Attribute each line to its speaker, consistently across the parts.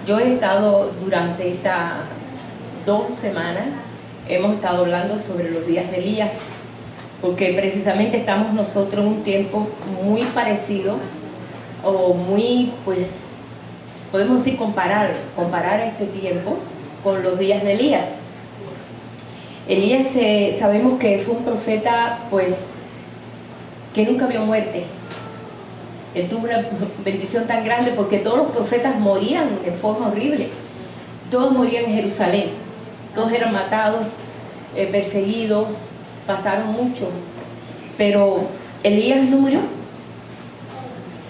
Speaker 1: Yo he estado durante estas 2 semanas, hemos estado hablando sobre los días de Elías, porque precisamente estamos nosotros en un tiempo muy parecido, o muy, pues, podemos decir comparar este tiempo con los días de Elías. Elías sabemos que fue un profeta, pues, que nunca vio muerte. Él tuvo una bendición tan grande porque todos los profetas morían de forma horrible. Todos morían en Jerusalén. Todos eran matados, perseguidos, pasaron mucho. Pero Elías no murió.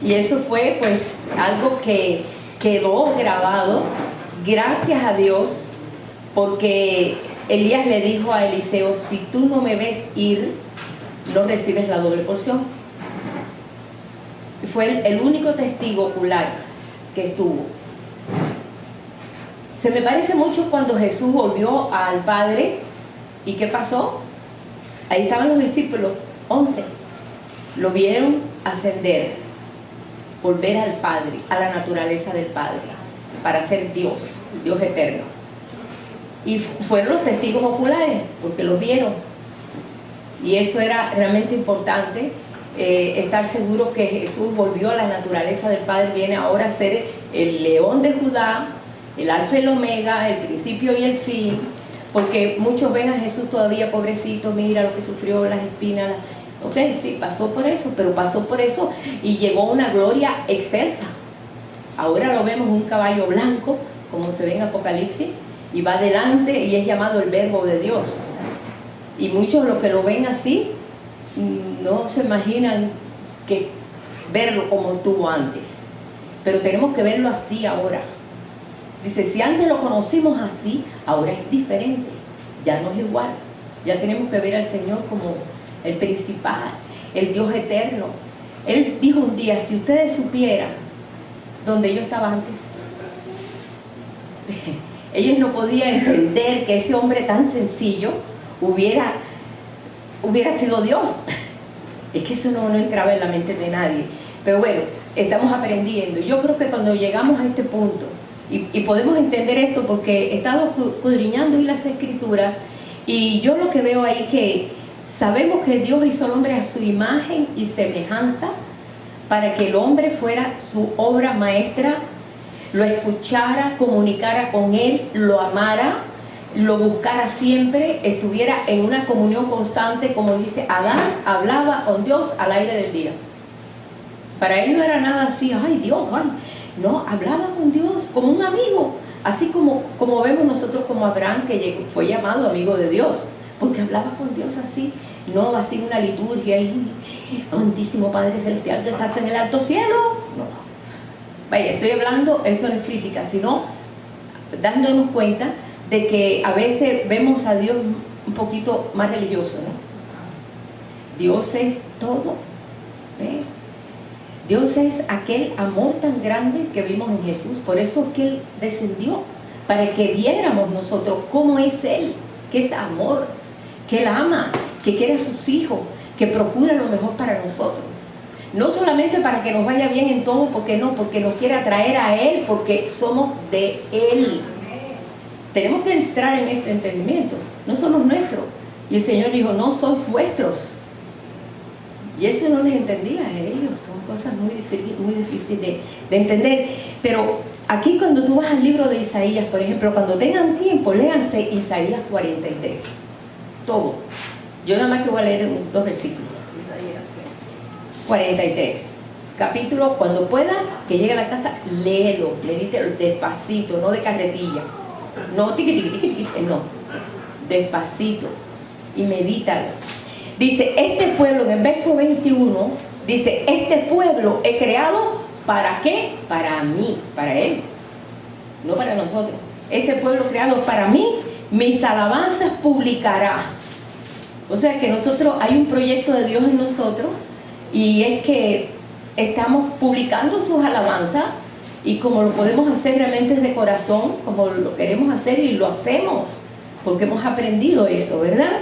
Speaker 1: Y eso fue pues algo que quedó grabado, gracias a Dios, porque Elías le dijo a Eliseo: si tú no me ves ir, no recibes la doble porción. Fue el único testigo ocular que estuvo. Se me parece mucho cuando Jesús volvió al Padre. ¿Y qué pasó? Ahí estaban los discípulos, 11. Lo vieron ascender, volver al Padre, a la naturaleza del Padre, para ser Dios, Dios eterno. Y fueron los testigos oculares, porque los vieron. Y eso era realmente importante. Estar seguro que Jesús volvió a la naturaleza del Padre, viene ahora a ser el león de Judá, el alfa y el omega, el principio y el fin, porque muchos ven a Jesús todavía pobrecito, mira lo que sufrió, las espinas. Ok, sí, pasó por eso, pero pasó por eso y llegó a una gloria excelsa. Ahora lo vemos un caballo blanco, como se ve en Apocalipsis, y va adelante y es llamado el Verbo de Dios. Y muchos los que lo ven así no se imaginan que verlo como estuvo antes, pero tenemos que verlo así ahora. Dice, si antes lo conocimos así, ahora es diferente, ya no es igual. Ya tenemos que ver al Señor como el principal, el Dios eterno. Él dijo un día, si ustedes supieran donde yo estaba antes, ellos no podían entender que ese hombre tan sencillo hubiera sido Dios. Es que eso no entraba en la mente de nadie. Pero bueno, estamos aprendiendo. Yo creo que cuando llegamos a este punto, y podemos entender esto porque he estado escudriñando en las Escrituras, y yo lo que veo ahí es que sabemos que Dios hizo al hombre a su imagen y semejanza para que el hombre fuera su obra maestra, lo escuchara, comunicara con él, lo amara, lo buscara siempre, estuviera en una comunión constante, como dice Adán, hablaba con Dios al aire del día. Para él no era nada así, ay Dios, ay. No, hablaba con Dios como un amigo, así como vemos nosotros como Abraham, que fue llamado amigo de Dios, porque hablaba con Dios así, no así una liturgia y Santísimo Padre Celestial que estás en el alto cielo. No, vaya, estoy hablando, esto no es crítica, sino dándonos cuenta de que a veces vemos a Dios un poquito más religioso, ¿no? Dios es todo, ¿eh? Dios es aquel amor tan grande que vimos en Jesús. Por eso es que Él descendió, para que viéramos nosotros cómo es Él, que es amor, que Él ama, que quiere a sus hijos, que procura lo mejor para nosotros. No solamente para que nos vaya bien en todo, porque no, porque nos quiere atraer a Él, porque somos de Él. Tenemos que entrar en este entendimiento, no somos nuestros. Y el Señor dijo, no sois vuestros. Y eso no les entendía a ellos, son cosas muy difíciles de entender. Pero aquí cuando tú vas al libro de Isaías, por ejemplo, cuando tengan tiempo, léanse Isaías 43, todo. Yo nada más que voy a leer 2 versículos. 43, capítulo, cuando pueda, que llegue a la casa, léelo, medítelo despacito, no de carretilla. No, tiqui, tiqui, tiqui, tiqui, no, despacito, y medítalo. Dice, este pueblo, en el verso 21, dice, este pueblo he creado, ¿para qué? Para mí, para Él, no para nosotros. Este pueblo creado para mí, mis alabanzas publicará. O sea que nosotros, hay un proyecto de Dios en nosotros, y es que estamos publicando sus alabanzas, y como lo podemos hacer realmente de corazón, como lo queremos hacer y lo hacemos, porque hemos aprendido eso, ¿verdad?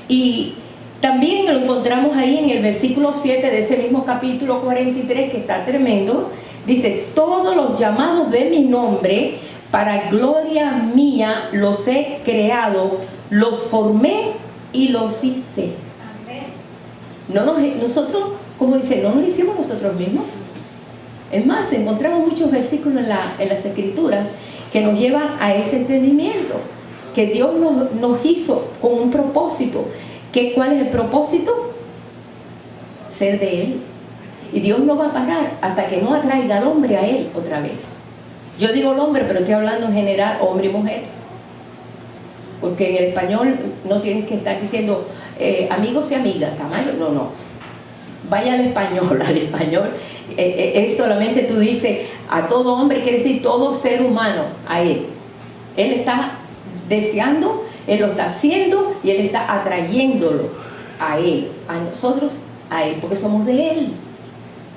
Speaker 1: Y también lo encontramos ahí en el versículo 7 de ese mismo capítulo 43, que está tremendo. Dice, todos los llamados de mi nombre, para gloria mía, los he creado, los formé y los hice. Nosotros, como dice, no nos hicimos nosotros mismos. Es más, encontramos muchos versículos en las Escrituras que nos llevan a ese entendimiento, que Dios nos hizo con un propósito. ¿Cuál es el propósito? Ser de Él. Y Dios no va a parar hasta que no atraiga al hombre a Él otra vez. Yo digo el hombre, pero estoy hablando en general, hombre y mujer. Porque en el español no tienes que estar diciendo amigos y amigas, no. Vaya al español, es solamente tú dices a todo hombre, quiere decir todo ser humano, a Él. Él está deseando, Él lo está haciendo y Él está atrayéndolo a Él, a nosotros, a Él, porque somos de Él.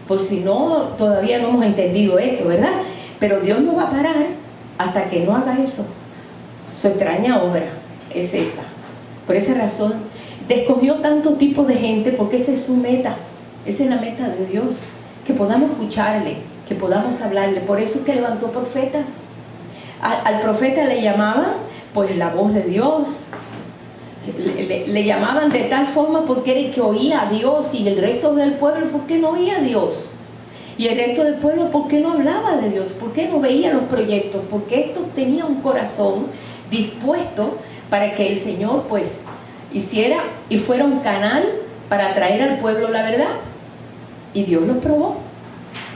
Speaker 1: Por si no, todavía no hemos entendido esto, ¿verdad? Pero Dios no va a parar hasta que no haga eso. Su extraña obra es esa. Por esa razón, escogió tanto tipo de gente, porque esa es su meta. Esa es la meta de Dios. Que podamos escucharle, que podamos hablarle. Por eso es que levantó profetas. Al profeta le llamaban, pues, la voz de Dios. Le llamaban de tal forma porque era el que oía a Dios, y el resto del pueblo, ¿por qué no oía a Dios? Y el resto del pueblo, ¿por qué no hablaba de Dios? ¿Por qué no veía los proyectos? Porque estos tenían un corazón dispuesto para que el Señor, pues, hiciera y fuera un canal para traer al pueblo la verdad. Y Dios los probó.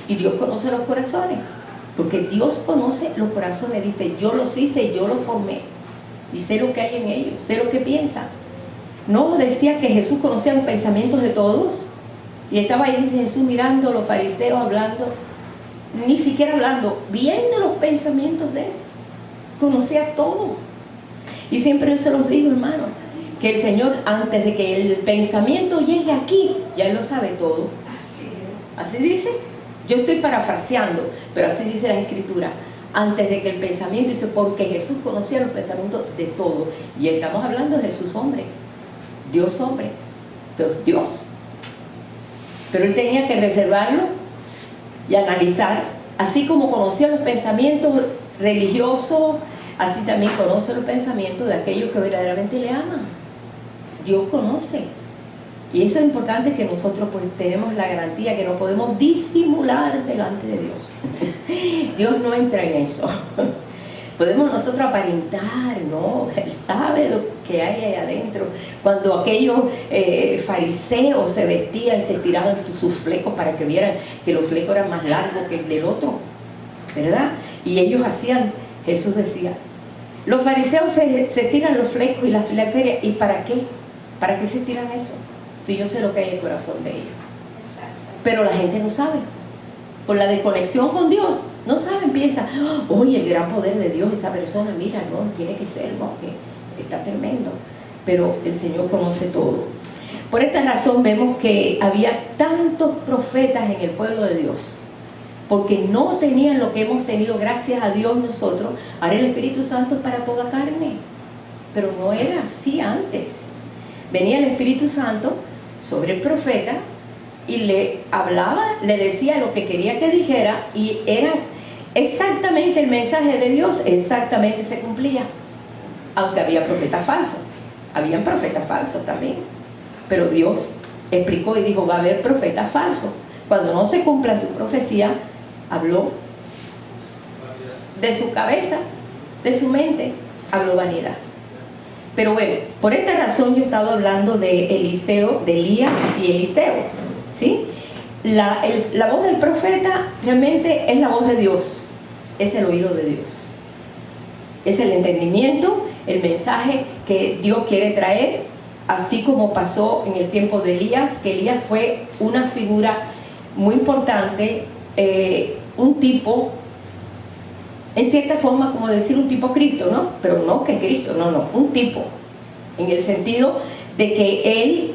Speaker 1: Y Dios conoce los corazones. Porque Dios conoce los corazones. Dice, yo los hice, yo los formé. Y sé lo que hay en ellos, sé lo que piensan. No decía que Jesús conocía los pensamientos de todos. Y estaba ahí Jesús mirando a los fariseos, hablando, ni siquiera hablando, viendo los pensamientos de Él. Conocía todo. Y siempre yo se los digo, hermano, que el Señor, antes de que el pensamiento llegue aquí, ya Él lo sabe todo. Así dice. Yo estoy parafraseando, pero así dice la Escritura. Antes de que el pensamiento, dice, porque Jesús conocía los pensamientos de todo. Y estamos hablando de Jesús hombre, Dios hombre, pero Dios. Pero Él tenía que reservarlo y analizar. Así como conocía los pensamientos religiosos, así también conoce los pensamientos de aquellos que verdaderamente le aman. Dios conoce. Y eso es importante, que nosotros pues tenemos la garantía que no podemos disimular delante de Dios. Dios no entra en eso. Podemos nosotros aparentar, no, Él sabe lo que hay ahí adentro. Cuando aquellos fariseos se vestían y se tiraban sus flecos para que vieran que los flecos eran más largos que el del otro, ¿verdad? Y ellos hacían, Jesús decía, los fariseos se tiran los flecos y las filacterias, ¿y para qué? ¿Para qué se tiran eso? Si yo sé lo que hay en el corazón de ellos. Pero la gente no sabe. Por la desconexión con Dios, no saben, piensan, oye, el gran poder de Dios, esa persona, mira, no, tiene que ser, no, que está tremendo. Pero el Señor conoce todo. Por esta razón vemos que había tantos profetas en el pueblo de Dios, porque no tenían lo que hemos tenido, gracias a Dios nosotros. Ahora el Espíritu Santo es para toda carne, pero no era así antes. Venía el Espíritu Santo sobre el profeta y le hablaba, le decía lo que quería que dijera, y era exactamente el mensaje de Dios, exactamente se cumplía. Aunque había profetas falsos, habían profetas falsos también, pero Dios explicó y dijo, va a haber profetas falsos. Cuando no se cumpla su profecía, habló de su cabeza, de su mente, habló vanidad. Pero bueno, por esta razón yo estaba hablando de Eliseo, de Elías y Eliseo, ¿sí? La voz del profeta realmente es la voz de Dios, es el oído de Dios, es el entendimiento, el mensaje que Dios quiere traer, así como pasó en el tiempo de Elías, que Elías fue una figura muy importante, un tipo, en cierta forma, como decir un tipo Cristo, ¿no? Pero no que Cristo, no, un tipo, en el sentido de que él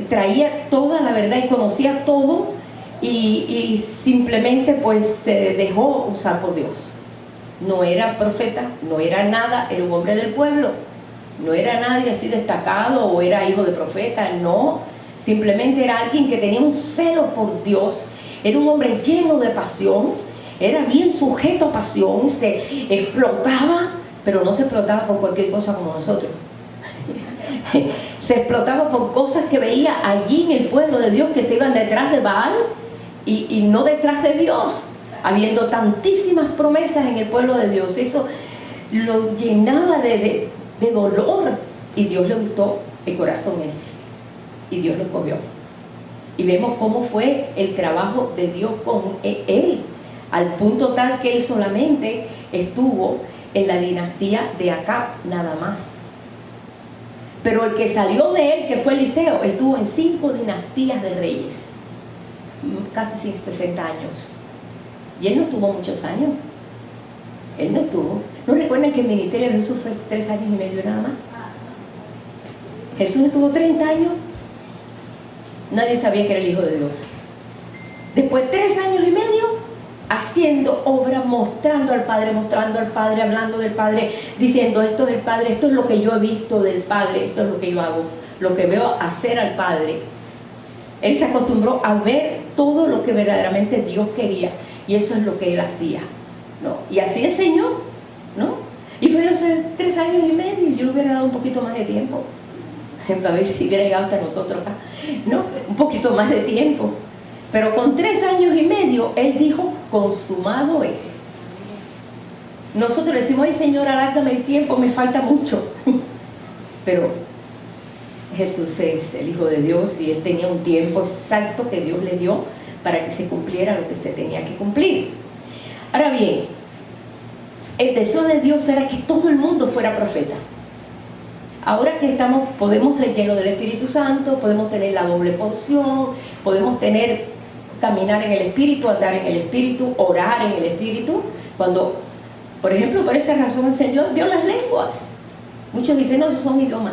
Speaker 1: traía toda la verdad y conocía todo, y simplemente pues se dejó usar por Dios. No era profeta, no era nada, era un hombre del pueblo, no era nadie así destacado o era hijo de profeta, no, simplemente era alguien que tenía un celo por Dios, era un hombre lleno de pasión, era bien sujeto a pasión, se explotaba, pero no se explotaba por cualquier cosa como nosotros. Se explotaba por cosas que veía allí en el pueblo de Dios, que se iban detrás de Baal y no detrás de Dios, habiendo tantísimas promesas en el pueblo de Dios. Eso lo llenaba de dolor, y Dios le gustó el corazón ese, y Dios lo escogió. Y vemos cómo fue el trabajo de Dios con él, al punto tal que él solamente estuvo en la dinastía de Acab, nada más. Pero el que salió de él, que fue Eliseo, estuvo en 5 dinastías de reyes, casi 60 años. Y él no estuvo muchos años. Él no estuvo. ¿No recuerdan que el ministerio de Jesús fue 3 años y medio nada más? Jesús estuvo 30 años. Nadie sabía que era el Hijo de Dios. Después de 3 años y medio, haciendo obras, mostrando al Padre, hablando del Padre, diciendo: esto es el Padre, esto es lo que yo he visto del Padre, esto es lo que yo hago, lo que veo hacer al Padre. Él se acostumbró a ver todo lo que verdaderamente Dios quería, y eso es lo que él hacía, ¿no? Y así enseñó, ¿no? Y fueron 3 años y medio. Yo le hubiera dado un poquito más de tiempo, a ver si hubiera llegado hasta nosotros acá, ¿no? Un poquito más de tiempo. Pero con 3 años y medio, él dijo: consumado es. Nosotros le decimos: ay, Señor, alárgame el tiempo, me falta mucho. Pero Jesús es el Hijo de Dios, y él tenía un tiempo exacto que Dios le dio para que se cumpliera lo que se tenía que cumplir. Ahora bien, el deseo de Dios era que todo el mundo fuera profeta. Ahora que podemos ser llenos del Espíritu Santo, podemos tener la doble porción, podemos caminar en el Espíritu, andar en el Espíritu, orar en el Espíritu. Cuando, por ejemplo, por esa razón el Señor dio las lenguas. Muchos dicen: no, esos son idiomas.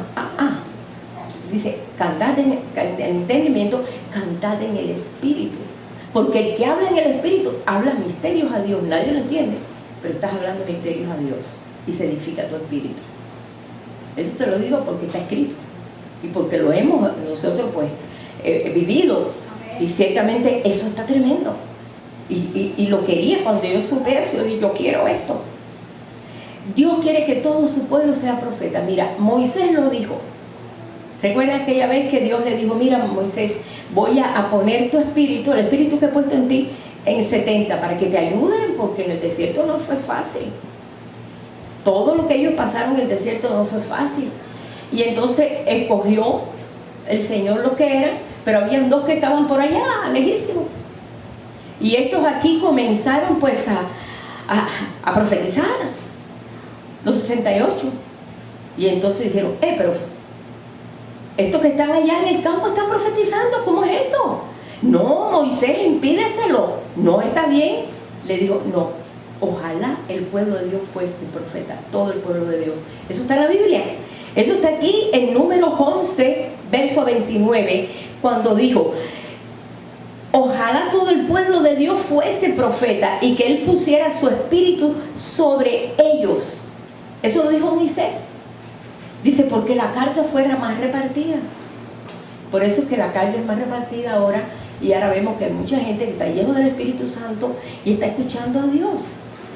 Speaker 1: Dice: cantad en entendimiento, cantad en el Espíritu. Porque el que habla en el Espíritu habla misterios a Dios. Nadie lo entiende, pero estás hablando misterios a Dios, y se edifica tu espíritu. Eso te lo digo porque está escrito, y porque lo hemos nosotros vivido. Y ciertamente eso está tremendo, y lo quería cuando yo supe eso, y yo quiero esto. Dios quiere que todo su pueblo sea profeta. Mira, Moisés lo dijo. Recuerda aquella vez que Dios le dijo: mira, Moisés, voy a poner tu espíritu, el espíritu que he puesto en ti, en 70, para que te ayuden, porque en el desierto no fue fácil. Todo lo que ellos pasaron en el desierto no fue fácil. Y entonces escogió el Señor lo que eran, pero habían 2 que estaban por allá, lejísimos. Y estos aquí comenzaron a profetizar, los 68. Y entonces dijeron: pero estos que están allá en el campo están profetizando, ¿cómo es esto? No, Moisés, impídeselo. No está bien. Le dijo: no, ojalá el pueblo de Dios fuese profeta, todo el pueblo de Dios. Eso está en la Biblia. Eso está aquí en Números 11, verso 29, cuando dijo: ojalá todo el pueblo de Dios fuese profeta, y que él pusiera su espíritu sobre ellos. Eso lo dijo Moisés. Dice: porque la carga fuera más repartida. Por eso es que la carga es más repartida ahora. Y ahora vemos que hay mucha gente que está lleno del Espíritu Santo y está escuchando a Dios,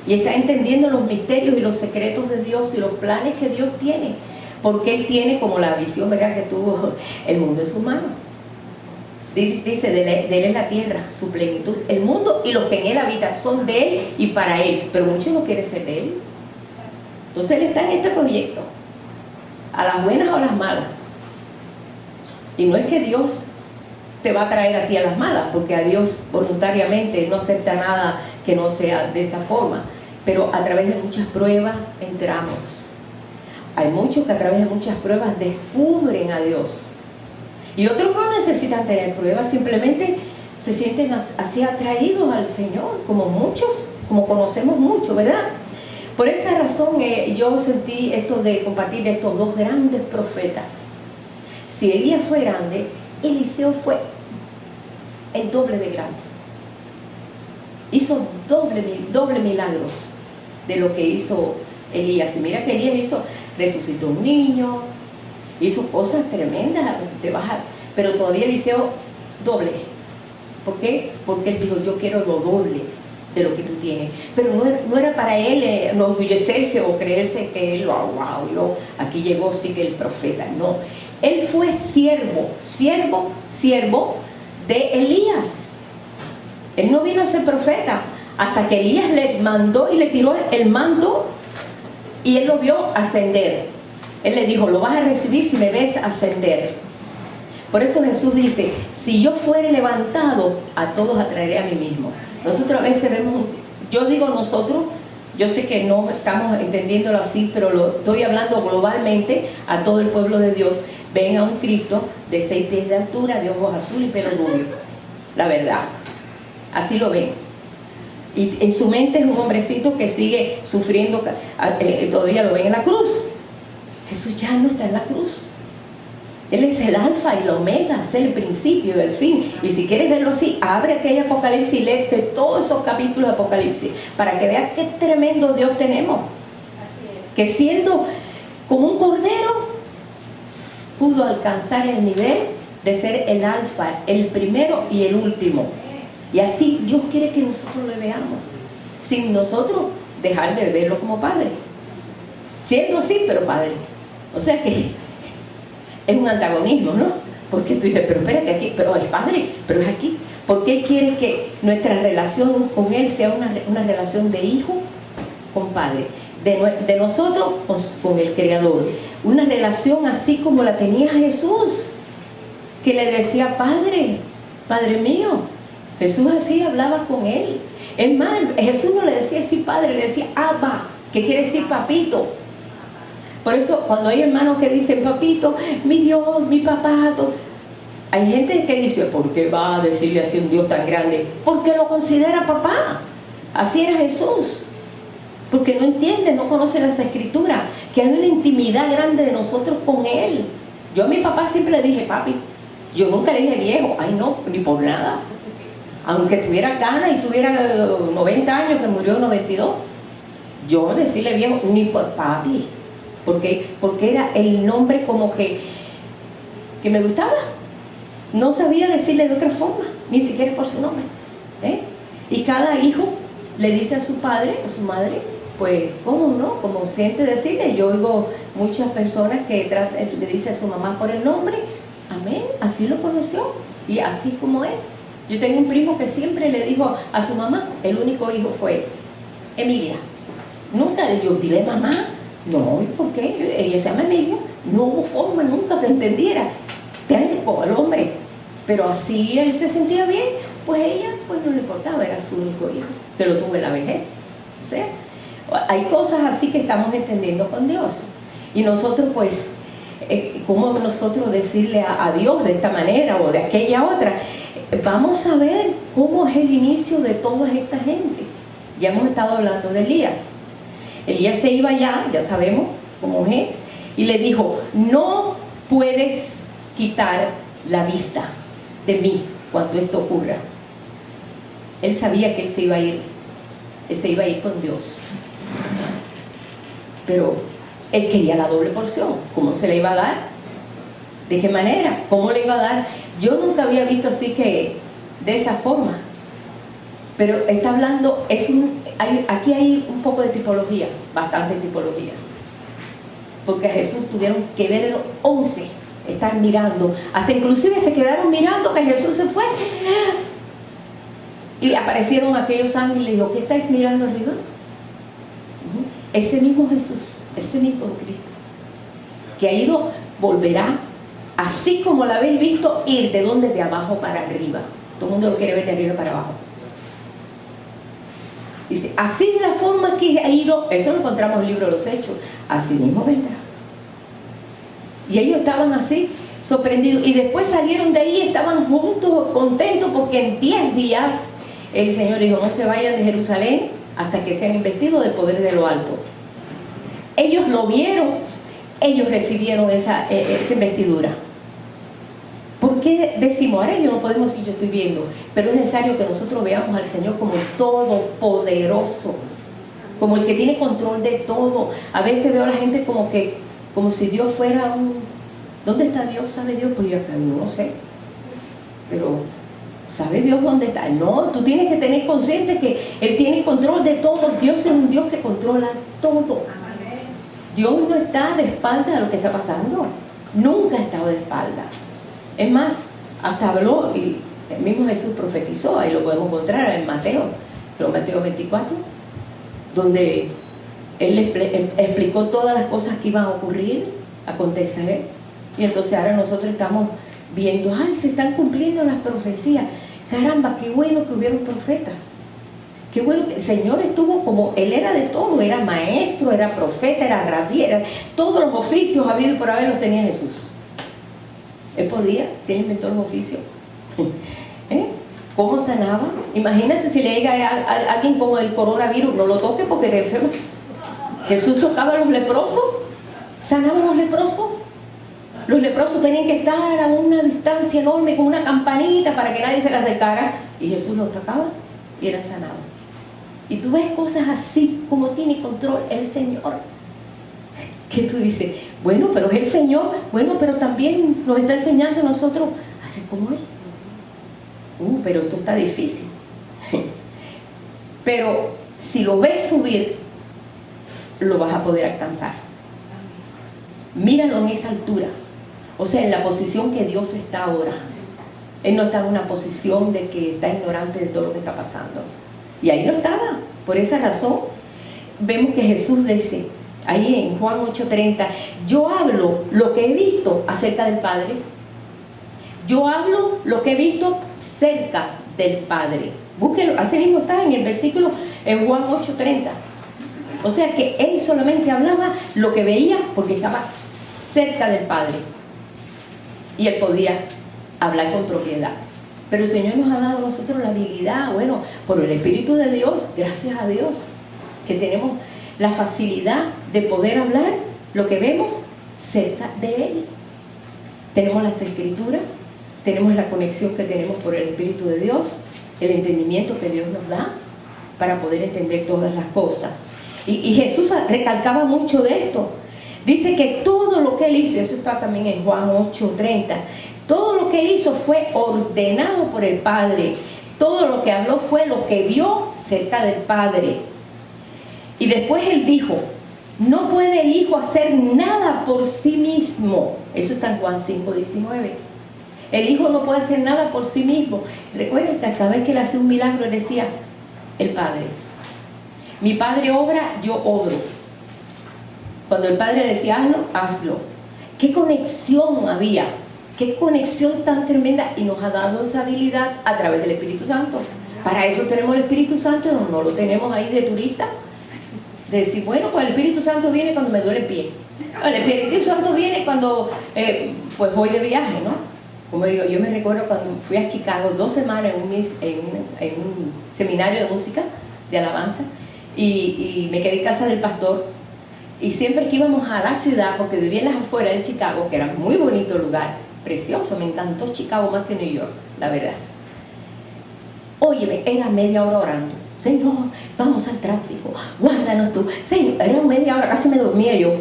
Speaker 1: y está entendiendo los misterios y los secretos de Dios y los planes que Dios tiene, porque Él tiene como la visión, ¿verdad?, que tuvo el mundo en sus manos. Dice: de él es la tierra, su plenitud, el mundo y los que en él habitan son de él y para él. Pero muchos no quieren ser de él. Entonces él está en este proyecto, a las buenas o a las malas. Y no es que Dios te va a traer a ti a las malas, porque a Dios voluntariamente no acepta nada que no sea de esa forma. Pero a través de muchas pruebas entramos. Hay muchos que a través de muchas pruebas descubren a Dios, y otros no necesitan tener pruebas, simplemente se sienten así atraídos al Señor, como muchos, como conocemos mucho, ¿verdad? Por esa razón yo sentí esto de compartir de estos 2 grandes profetas. Si Elías fue grande, Eliseo fue el doble de grande. Hizo doble milagros de lo que hizo Elías. Y mira que Elías resucitó un niño, hizo cosas tremendas, pero todavía Eliseo doble. ¿Por qué? Porque él dijo: yo quiero lo doble de lo que tú tienes. Pero no era para él enorgullecerse o creerse que él, aquí llegó sí que el profeta. No, él fue siervo de Elías. Él no vino a ser profeta hasta que Elías le mandó y le tiró el manto y él lo vio ascender. Él le dijo, lo vas a recibir si me ves ascender. Por eso Jesús dice, si yo fuere levantado, a todos atraeré a mí mismo. Nosotros a veces vemos, yo digo nosotros, yo sé que no estamos entendiéndolo así, pero lo estoy hablando globalmente a todo el pueblo de Dios. Ven a un Cristo de 6 pies de altura, de ojos azules y pelo rubio. La verdad, así lo ven. Y en su mente es un hombrecito que sigue sufriendo, todavía lo ven en la cruz. Jesús ya no está en la cruz. Él es el alfa y la omega, es el principio y el fin. Y si quieres verlo así, abre aquel Apocalipsis y léete todos esos capítulos de Apocalipsis para que veas qué tremendo Dios tenemos. Que siendo como un cordero, pudo alcanzar el nivel de ser el alfa, el primero y el último. Y así Dios quiere que nosotros le veamos, sin nosotros dejar de verlo como Padre. Siendo así, pero Padre. O sea que es un antagonismo, ¿no? Porque tú dices, pero espérate aquí, pero el Padre, pero es aquí. Porque Él quiere que nuestra relación con Él sea una relación de hijo con Padre, de nosotros con el Creador. Una relación así como la tenía Jesús, que le decía, Padre, Padre mío. Jesús así hablaba con Él. Es más, Jesús no le decía así Padre, le decía Abba, que quiere decir papito. Por eso cuando hay hermanos que dicen papito, mi Dios, mi papá, hay gente que dice, ¿por qué va a decirle así a un Dios tan grande? Porque lo considera papá. Así era Jesús. Porque no entiende, no conoce las escrituras, que hay una intimidad grande de nosotros con Él. Yo a mi papá siempre le dije papi. Yo nunca le dije viejo, ay no, ni por nada. Aunque tuviera ganas y tuviera 90 años, que murió en 92, yo decirle viejo, ni por papi. Porque era el nombre como que me gustaba. No sabía decirle de otra forma, ni siquiera por su nombre. Y cada hijo le dice a su padre o su madre, pues, ¿cómo no? Como siente decirle. Yo oigo muchas personas que le dicen a su mamá por el nombre, amén, así lo conoció y así como es. Yo tengo un primo que siempre le dijo a su mamá, el único hijo fue Emilia. Nunca le dijo, dile mamá. No, ¿por qué? Ella se llama Emilia. No hubo forma nunca que entendiera. Terco al hombre. Pero así él se sentía bien. Pues ella, pues no le importaba, era su único hijo. Que lo tuvo en la vejez. O sea, hay cosas así que estamos entendiendo con Dios. Y nosotros, pues, ¿cómo nosotros decirle a Dios de esta manera o de aquella otra? Vamos a ver cómo es el inicio de toda esta gente. Ya hemos estado hablando de Elías. Elías se iba ya sabemos cómo es, y le dijo, no puedes quitar la vista de mí cuando esto ocurra. Él sabía que él se iba a ir con Dios. Pero él quería la doble porción. ¿Cómo se le iba a dar? ¿De qué manera? ¿Cómo le iba a dar? Yo nunca había visto así que de esa forma. Pero está hablando, aquí hay un poco de tipología, bastante tipología. Porque a Jesús tuvieron que ver 11, estar mirando. Hasta inclusive se quedaron mirando que Jesús se fue. Y aparecieron aquellos ángeles y le dijo, ¿qué estáis mirando arriba? Ese mismo Jesús, ese mismo Cristo, que ha ido, volverá, así como lo habéis visto, ir de donde, de abajo para arriba. Todo el mundo lo quiere ver de arriba para abajo. Dice, así de la forma que ha ido, eso lo encontramos en el libro de los Hechos, así mismo vendrá. Y ellos estaban así, sorprendidos, y después salieron de ahí, estaban juntos, contentos, porque en 10 días el Señor dijo, no se vayan de Jerusalén hasta que sean investidos del poder de lo alto. Ellos lo vieron, ellos recibieron esa investidura. ¿Por qué decimos, ahora yo no podemos decir yo estoy viendo? Pero es necesario que nosotros veamos al Señor como el todopoderoso, como el que tiene control de todo. A veces veo a la gente como si Dios fuera un... ¿Dónde está Dios? ¿Sabe Dios? Pues yo acá no sé. Pero ¿Sabe Dios dónde está? No, tú tienes que tener consciente que Él tiene control de todo. Dios es un Dios que controla todo. Dios no está de espalda a lo que está pasando. Nunca ha estado de espalda. Es más, hasta habló y el mismo Jesús profetizó. Ahí lo podemos encontrar en Mateo 24, donde Él explicó todas las cosas que iban a ocurrir, acontecer. Y entonces ahora nosotros estamos viendo, ay, se están cumpliendo las profecías. Caramba, qué bueno que hubieron profetas. Qué bueno que el Señor estuvo como, Él era de todo, era maestro, era profeta, era rabí, era todos los oficios habidos y por haber los tenía Jesús. Él podía, si Él inventó los oficios. ¿Cómo sanaba? Imagínate si le llega a alguien como el coronavirus, no lo toque porque te enferma. Jesús tocaba a los leprosos, sanaba a los leprosos. Los leprosos tenían que estar a una distancia enorme con una campanita para que nadie se le acercara, y Jesús los tocaba y eran sanados. Y tú ves cosas así, como tiene control el Señor, que tú dices, bueno, pero es el Señor, bueno, pero también nos está enseñando a nosotros a ser como Él. Pero esto está difícil. Pero si lo ves subir, lo vas a poder alcanzar. Míralo en esa altura, o sea, en la posición que Dios está ahora. Él no está en una posición de que está ignorante de todo lo que está pasando, y ahí no estaba. Por esa razón vemos que Jesús dice ahí en Juan 8:30, yo hablo lo que he visto acerca del Padre. Yo hablo lo que he visto cerca del Padre. Búsquelo, así mismo está en el versículo en Juan 8:30. O sea que Él solamente hablaba lo que veía porque estaba cerca del Padre, y Él podía hablar con propiedad. Pero el Señor nos ha dado a nosotros la habilidad, bueno, por el Espíritu de Dios, gracias a Dios, que tenemos la facilidad de poder hablar lo que vemos cerca de Él. Tenemos las Escrituras, tenemos la conexión que tenemos por el Espíritu de Dios, el entendimiento que Dios nos da para poder entender todas las cosas. Y Jesús recalcaba mucho de esto. Dice que todo lo que Él hizo, eso está también en Juan 8:30, todo lo que Él hizo fue ordenado por el Padre. Todo lo que habló fue lo que vio cerca del Padre. Y después Él dijo, no puede el Hijo hacer nada por sí mismo. Eso está en Juan 5:19. El Hijo no puede hacer nada por sí mismo. Recuerden que cada vez que Él hacía un milagro, Él decía, el Padre. Mi Padre obra, yo obro. Cuando el Padre decía, hazlo, hazlo. ¿Qué conexión había? ¿Qué conexión tan tremenda? Y nos ha dado esa habilidad a través del Espíritu Santo. Para eso tenemos el Espíritu Santo, no lo tenemos ahí de turista. De decir, bueno, pues el Espíritu Santo viene cuando me duele el pie. El Espíritu Santo viene cuando pues voy de viaje, ¿no? Como digo, yo me recuerdo cuando fui a Chicago 2 semanas en un seminario de música, de alabanza, y me quedé en casa del pastor. Y siempre que íbamos a la ciudad, porque vivía en las afueras de Chicago, que era un muy bonito lugar, precioso, me encantó Chicago más que New York, la verdad. Óyeme, era media hora orando. Señor, vamos al tráfico, guárdanos tú. Señor, era media hora, casi me dormía yo,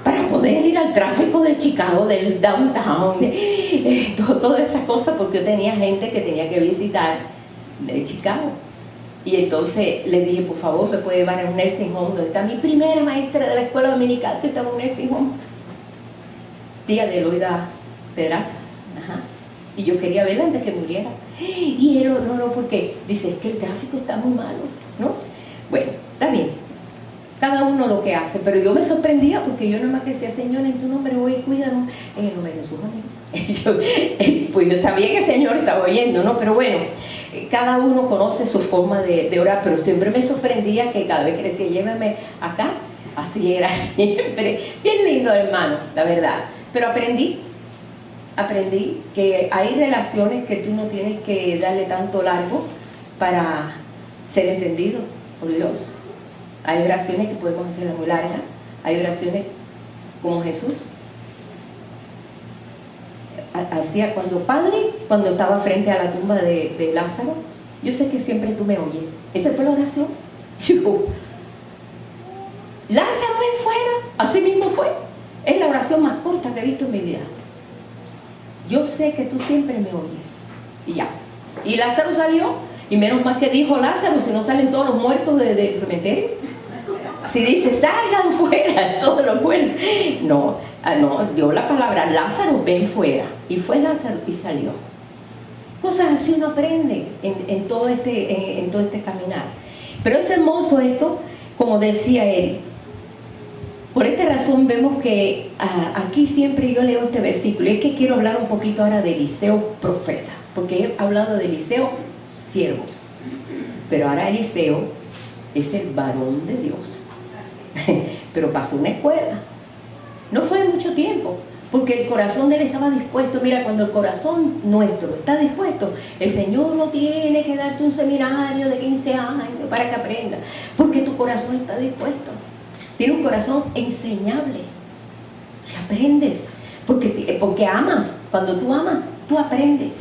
Speaker 1: para poder ir al tráfico de Chicago, del downtown, todas esas cosas, porque yo tenía gente que tenía que visitar de Chicago. Y entonces le dije, por favor, me puede llevar a un nursing home donde está mi primera maestra de la escuela dominical, que está en un nursing home, tía de Eloida Pedraza. Ajá. Y yo quería verla antes que muriera. Y él, no, porque dice, es que el tráfico está muy malo, ¿no? Bueno, está bien, cada uno lo que hace, pero yo me sorprendía porque yo nomás que decía, Señor, en tu nombre voy a cuidarnos, en el nombre de Jesús, amén. Pues yo sabía que el Señor estaba oyendo, ¿no? Pero bueno, cada uno conoce su forma de orar, pero siempre me sorprendía que cada vez que decía, llévame acá, así era siempre. Bien lindo, hermano, la verdad. Pero aprendí que hay relaciones que tú no tienes que darle tanto largo para ser entendido por Dios. Hay oraciones que podemos hacerlas muy largas, hay oraciones como Jesús hacía cuando estaba frente a la tumba de Lázaro. Yo sé que siempre tú me oyes. Esa fue la oración. Lázaro, ven fuera. Así mismo fue. Es la oración más corta que he visto en mi vida. Yo sé que tú siempre me oyes. Y ya. Y Lázaro salió, y menos mal que dijo Lázaro, si no salen todos los muertos del cementerio. Si dice, salgan fuera, todos los muertos. No, dio la palabra, Lázaro, ven fuera. Y fue Lázaro y salió. Cosas así uno aprende en todo este caminar. Pero es hermoso esto, como decía él. Por esta razón vemos que aquí siempre yo leo este versículo. Y es que quiero hablar un poquito ahora de Eliseo profeta. Porque he hablado de Eliseo siervo. Pero ahora Eliseo es el varón de Dios. Pero pasó una escuela. No fue mucho tiempo. Porque el corazón de él estaba dispuesto. Mira, cuando el corazón nuestro está dispuesto, el Señor no tiene que darte un seminario de 15 años para que aprenda. Porque tu corazón está dispuesto. Tiene un corazón enseñable. Y aprendes. Porque amas. Cuando tú amas, tú aprendes.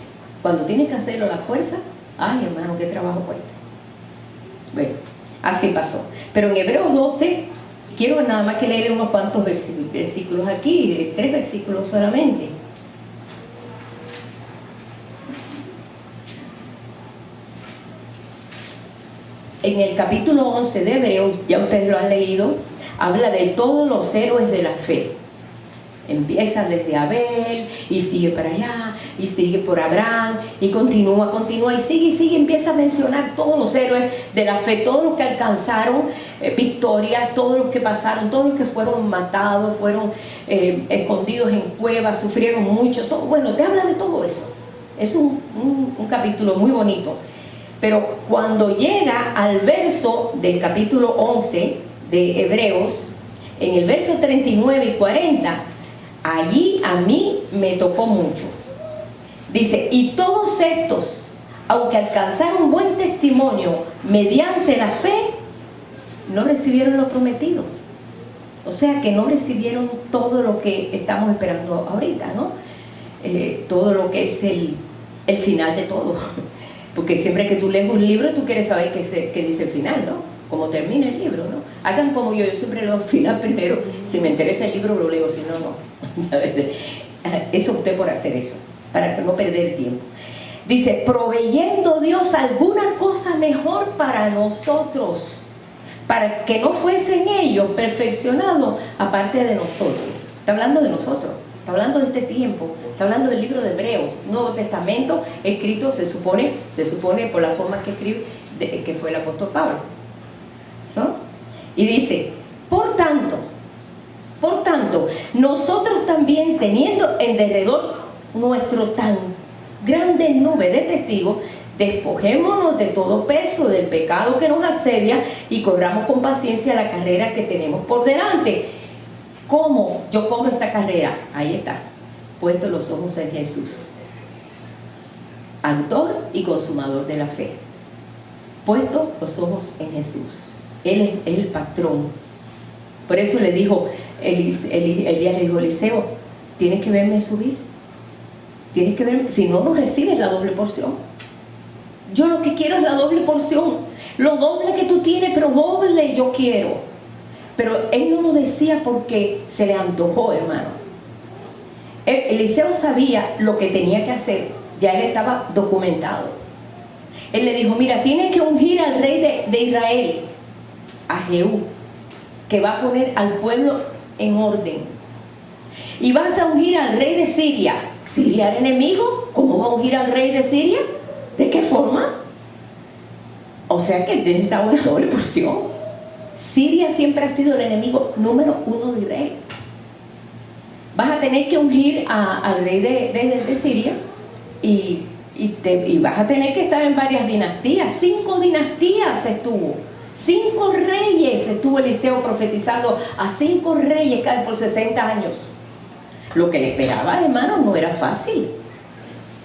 Speaker 1: Cuando tienes que hacerlo a la fuerza, ay hermano, qué trabajo cuesta. Bueno, así pasó. Pero en Hebreos 12, quiero nada más que leer unos cuantos versículos aquí, 3 versículos solamente. En el capítulo 11 de Hebreos, ya ustedes lo han leído, habla de todos los héroes de la fe. Empieza desde Abel y sigue para allá y sigue por Abraham y continúa y sigue, empieza a mencionar todos los héroes de la fe, todos los que alcanzaron victorias, todos los que pasaron, todos los que fueron matados, fueron escondidos en cuevas, sufrieron mucho. Bueno, te habla de todo eso. Es un capítulo muy bonito. Pero cuando llega al verso del capítulo 11 de Hebreos, en el verso 39 y 40, allí a mí me tocó mucho. Dice, y todos estos, aunque alcanzaron buen testimonio mediante la fe, no recibieron lo prometido. O sea que no recibieron todo lo que estamos esperando ahorita, ¿no? Todo lo que es el final de todo. Porque siempre que tú lees un libro, tú quieres saber qué dice el final, ¿no? Cómo termina el libro, ¿no? Hagan como yo siempre leo el final primero. Si me interesa el libro, lo leo, si no, no. Eso opté por hacer eso, para no perder tiempo. Dice, proveyendo Dios alguna cosa mejor para nosotros, para que no fuesen ellos perfeccionados aparte de nosotros. Está hablando de nosotros, está hablando de este tiempo, está hablando del libro de Hebreos, Nuevo Testamento, escrito, se supone por la forma que escribe, que fue el apóstol Pablo. ¿So? Y dice, por tanto, nosotros también, teniendo en derredor nuestro tan grande nube de testigos, despojémonos de todo peso del pecado que nos asedia y corramos con paciencia la carrera que tenemos por delante. ¿Cómo yo corro esta carrera? Ahí está, puesto los ojos en Jesús, autor y consumador de la fe. Puesto los ojos en Jesús. Él es el patrón. Por eso le dijo Elías, le dijo, Eliseo, tienes que verme subir, tienes que verme, si no, no recibes la doble porción. Yo lo que quiero es la doble porción, lo doble que tú tienes, pero doble yo quiero. Pero él no lo decía porque se le antojó, hermano. Eliseo sabía lo que tenía que hacer, ya él estaba documentado. Él le dijo, mira, tienes que ungir al rey de Israel, a Jehú, que va a poner al pueblo en orden. Y vas a ungir al rey de Siria. ¿Siria era enemigo? ¿Cómo va a ungir al rey de Siria? ¿De qué forma? O sea que necesita una doble porción. Siria siempre ha sido el enemigo número 1 de Israel. Vas a tener que ungir al rey de Siria y vas a tener que estar en varias dinastías. 5 dinastías estuvo. 5 reyes estuvo Eliseo profetizando a 5 reyes cada por 60 años. Lo que le esperaba, hermano, no era fácil.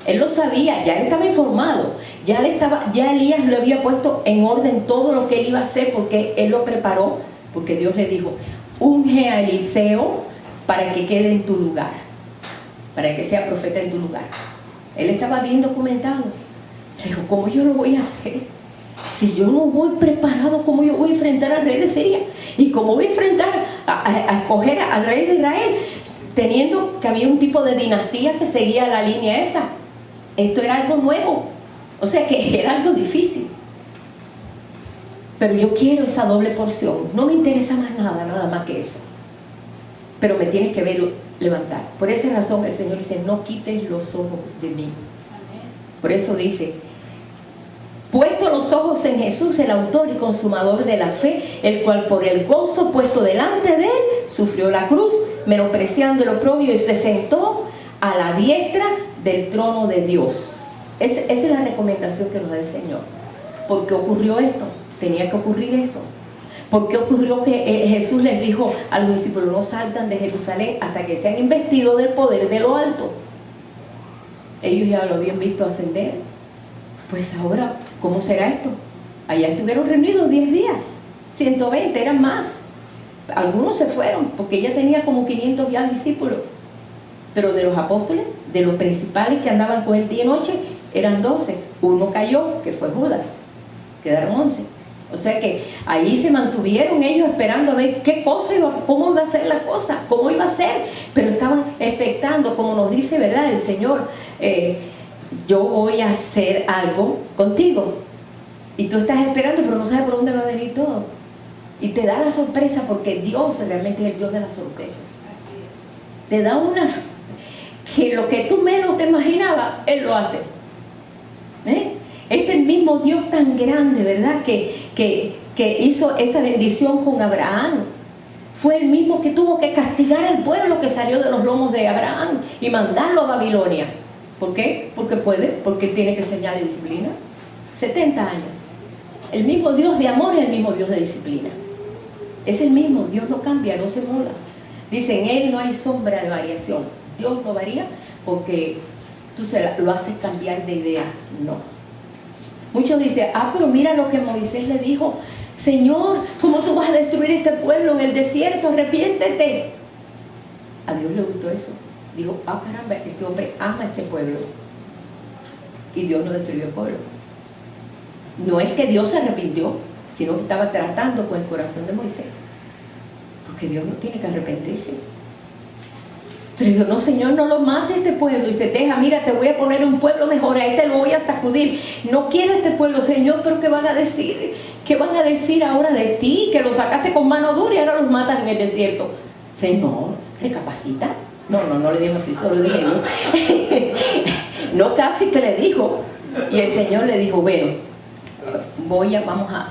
Speaker 1: Él lo sabía, ya él estaba informado, ya Elías lo había puesto en orden todo lo que él iba a hacer, porque él lo preparó, porque Dios le dijo, unge a Eliseo para que quede en tu lugar, para que sea profeta en tu lugar. Él estaba bien documentado. Le dijo, ¿cómo yo lo voy a hacer? Si yo no voy preparado, ¿cómo yo voy a enfrentar al rey de Siria? ¿Y cómo voy a enfrentar a escoger al rey de Israel? Teniendo que había un tipo de dinastía que seguía la línea esa. Esto era algo nuevo. O sea que era algo difícil. Pero yo quiero esa doble porción. No me interesa más nada, nada más que eso. Pero me tienes que ver levantar. Por esa razón el Señor dice, no quites los ojos de mí. Por eso dice, puesto los ojos en Jesús, el autor y consumador de la fe, el cual por el gozo puesto delante de él, sufrió la cruz, menospreciando el oprobio, y se sentó a la diestra del trono de Dios. Esa es la recomendación que nos da el Señor. ¿Por qué ocurrió esto? Tenía que ocurrir eso. ¿Por qué ocurrió que Jesús les dijo a los discípulos, no salgan de Jerusalén hasta que sean investidos del poder de lo alto? Ellos ya lo habían visto ascender. Pues ahora, ¿cómo será esto? Allá estuvieron reunidos 10 días, 120, eran más. Algunos se fueron, porque ella tenía como 500 ya discípulos. Pero de los apóstoles, de los principales que andaban con él día y noche, eran 12. Uno cayó, que fue Judas. Quedaron 11. O sea que ahí se mantuvieron ellos esperando a ver qué cosa cómo iba a ser la cosa, cómo iba a ser. Pero estaban expectando, como nos dice, ¿verdad?, el Señor, yo voy a hacer algo contigo. Y tú estás esperando, pero no sabes por dónde va a venir todo. Y te da la sorpresa, porque Dios realmente es el Dios de las sorpresas. Te da unas que lo que tú menos te imaginabas, Él lo hace. Este es el mismo Dios tan grande, ¿verdad?, que hizo esa bendición con Abraham. Fue el mismo que tuvo que castigar al pueblo que salió de los lomos de Abraham y mandarlo a Babilonia. ¿Por qué? Porque puede, porque tiene que enseñar disciplina. 70 años. El mismo Dios de amor es el mismo Dios de disciplina. Es el mismo, Dios no cambia, no se mola. Dice, en Él no hay sombra de variación. Dios no varía porque tú lo haces cambiar de idea. No. Muchos dicen, pero mira lo que Moisés le dijo, Señor, ¿cómo tú vas a destruir este pueblo en el desierto? Arrepiéntete. A Dios le gustó eso. Dijo, caramba, este hombre ama a este pueblo. Y Dios no destruyó el pueblo. No es que Dios se arrepintió, sino que estaba tratando con el corazón de Moisés. Porque Dios no tiene que arrepentirse. Pero dijo, no, Señor, no lo mate este pueblo. Y se deja, mira, te voy a poner un pueblo mejor, a este lo voy a sacudir. No quiero este pueblo, Señor, pero ¿qué van a decir? ¿Qué van a decir ahora de ti? Que lo sacaste con mano dura y ahora los matas en el desierto. Señor, recapacita. No le dijo así, solo dije no. No, casi que le dijo. Y el Señor le dijo, bueno,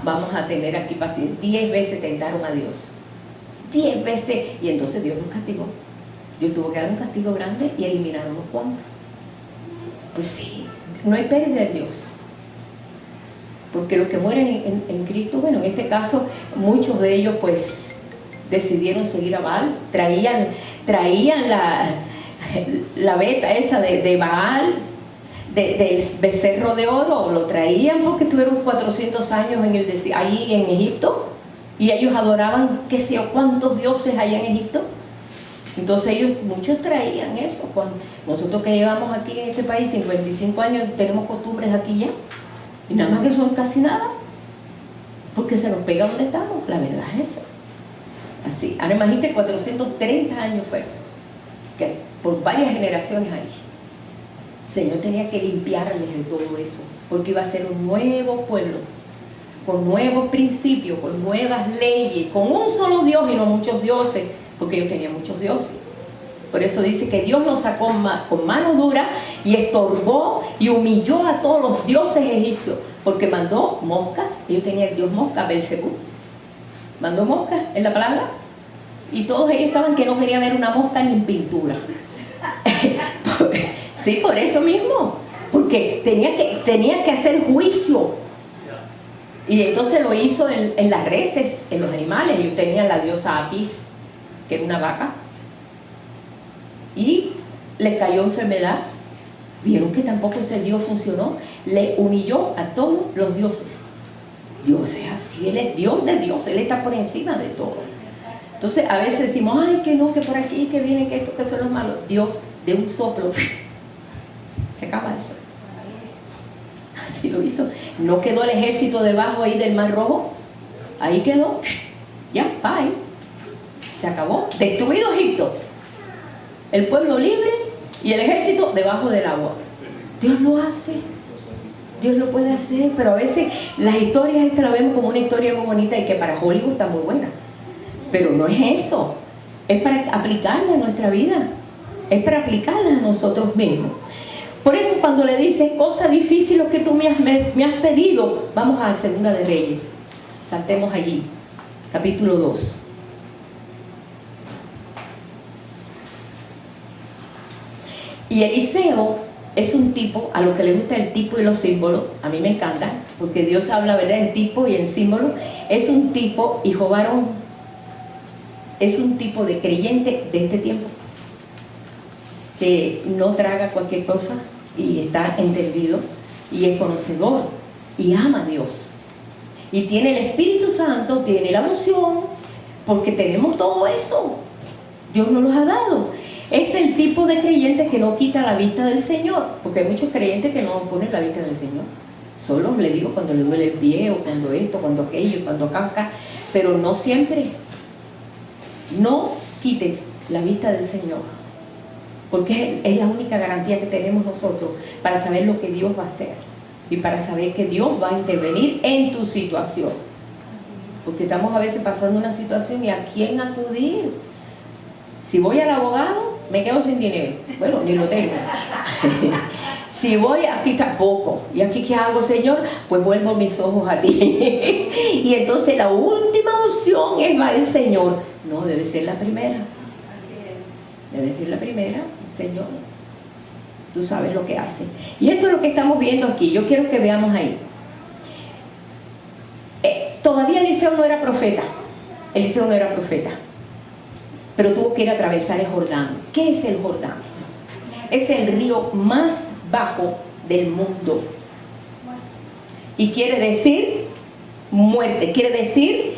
Speaker 1: vamos a tener aquí paciencia. 10 veces tentaron a Dios. 10 veces. Y entonces Dios nos castigó. Dios tuvo que dar un castigo grande y eliminar unos cuantos. Pues sí, no hay pérdida en Dios. Porque los que mueren en Cristo, bueno, en este caso, muchos de ellos pues decidieron seguir a Baal. Traían la beta esa de Baal, del becerro de oro, lo traían porque estuvieron 400 años ahí en Egipto, y ellos adoraban qué sé yo cuántos dioses allá en Egipto. Entonces muchos traían eso. Cuando nosotros que llevamos aquí en este país 55 años, tenemos costumbres aquí ya, y nada más que son casi nada, porque se nos pega donde estamos. La verdad es esa. Así, ahora imagínate, 430 años fue, que por varias generaciones ahí. El Señor tenía que limpiarles de todo eso, porque iba a ser un nuevo pueblo, con nuevos principios, con nuevas leyes, con un solo Dios y no muchos dioses, porque ellos tenían muchos dioses. Por eso dice que Dios los sacó con mano dura y estorbó y humilló a todos los dioses egipcios, porque mandó moscas. Ellos tenían el dios mosca, Belzebú. Mandó moscas en la plaga, y todos ellos estaban que no querían ver una mosca ni en pintura. Sí, por eso mismo, porque tenía que hacer juicio. Y entonces lo hizo en las reses, en los animales. Ellos tenían la diosa Apis, que era una vaca, y le cayó enfermedad. Vieron que tampoco ese Dios funcionó. Le humilló a todos los dioses. Dios es así, Él es Dios de Dios, Él está por encima de todo. Entonces a veces decimos, ay, que no, que por aquí, que viene, que esto, que son los malos. Dios, de un soplo, se acaba eso. Así lo hizo. No quedó el ejército debajo ahí del Mar Rojo. Ahí quedó. Ya, bye. Se acabó. Destruido Egipto. El pueblo libre y el ejército debajo del agua. Dios lo hace. Dios lo puede hacer, pero a veces las historias estas las vemos como una historia muy bonita y que para Hollywood está muy buena. Pero no es eso. Es para aplicarla a nuestra vida. Es para aplicarla a nosotros mismos. Por eso cuando le dices cosas difíciles que tú me has pedido, vamos a Segunda de Reyes. Saltemos allí. Capítulo 2. Y Eliseo es un tipo, a lo que le gusta el tipo y los símbolos, a mí me encanta, porque Dios habla, ¿verdad?, en tipo y en símbolo. Es un tipo, hijo varón, es un tipo de creyente de este tiempo, que no traga cualquier cosa y está entendido y es conocedor y ama a Dios. Y tiene el Espíritu Santo, tiene la unción, porque tenemos todo eso. Dios nos los ha dado. Es el tipo de creyente que no quita la vista del Señor, porque hay muchos creyentes que no ponen la vista del Señor. Solo le digo cuando le duele el pie, o cuando esto, cuando aquello, cuando acá, pero no siempre. No quites la vista del Señor, porque es la única garantía que tenemos nosotros para saber lo que Dios va a hacer y para saber que Dios va a intervenir en tu situación. Porque estamos a veces pasando una situación y ¿a quién acudir? Si voy al abogado, me quedo sin dinero. Bueno, ni lo tengo. Si voy aquí tampoco. ¿Y aquí qué hago, Señor? Pues vuelvo mis ojos a ti. Y entonces la última opción es va el Señor. No, debe ser la primera.
Speaker 2: Así es.
Speaker 1: Debe ser la primera, Señor. Tú sabes lo que hace. Y esto es lo que estamos viendo aquí. Yo quiero que veamos ahí. Todavía Eliseo no era profeta. Eliseo no era profeta. Pero tuvo que ir a atravesar el Jordán. ¿Qué es el Jordán? Es el río más bajo del mundo. Y quiere decir muerte. Quiere decir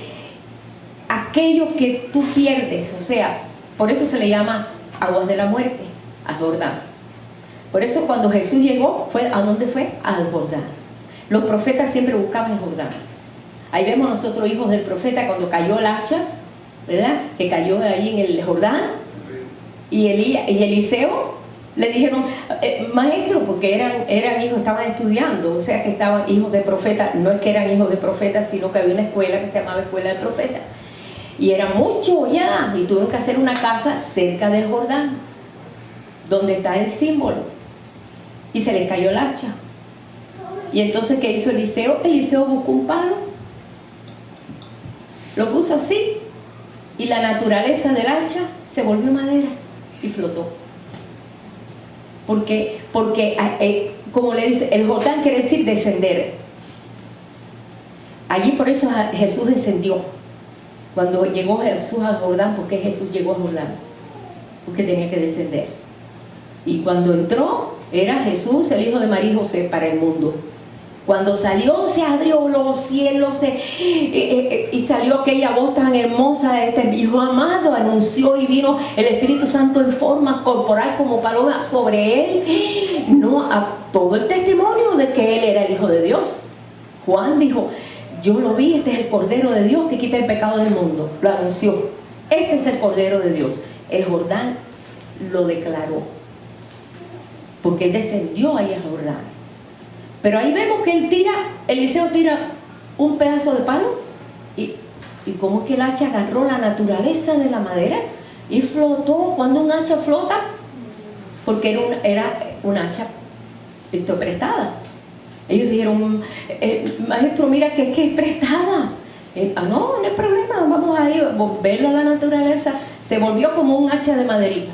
Speaker 1: aquello que tú pierdes. O sea, por eso se le llama aguas de la muerte, al Jordán. Por eso cuando Jesús llegó, ¿a dónde fue? Al Jordán. Los profetas siempre buscaban el Jordán. Ahí vemos nosotros hijos del profeta cuando cayó el hacha, ¿verdad? Que cayó ahí en el Jordán. Y Eliseo le dijeron, maestro, porque eran hijos, estaban estudiando, o sea que estaban hijos de profetas. No es que eran hijos de profetas, sino que había una escuela que se llamaba Escuela de Profetas. Y era mucho ya, y tuvieron que hacer una casa cerca del Jordán, donde está el símbolo. Y se les cayó el hacha. Y entonces, ¿qué hizo Eliseo? Eliseo buscó un palo, lo puso así, y la naturaleza del hacha se volvió madera y flotó. Porque como le dice, el Jordán quiere decir descender. Allí por eso Jesús descendió. Cuando llegó Jesús al Jordán, ¿por qué Jesús llegó al Jordán? Porque tenía que descender. Y cuando entró, era Jesús, el hijo de María y José, para el mundo. Cuando salió, se abrió los cielos y salió aquella voz tan hermosa, este hijo amado, anunció y vino el Espíritu Santo en forma corporal como paloma sobre él. No, a todo el testimonio de que él era el Hijo de Dios. Juan dijo, yo lo vi, este es el Cordero de Dios que quita el pecado del mundo. Lo anunció. Este es el Cordero de Dios. El Jordán lo declaró, porque él descendió ahí al Jordán. Pero ahí vemos que Eliseo tira un pedazo de palo y como es que el hacha agarró la naturaleza de la madera y flotó. Cuando un hacha flota, porque era un hacha prestada. Ellos dijeron, maestro, mira que es prestada. No hay problema, vamos a ir, verlo a la naturaleza. Se volvió como un hacha de maderita.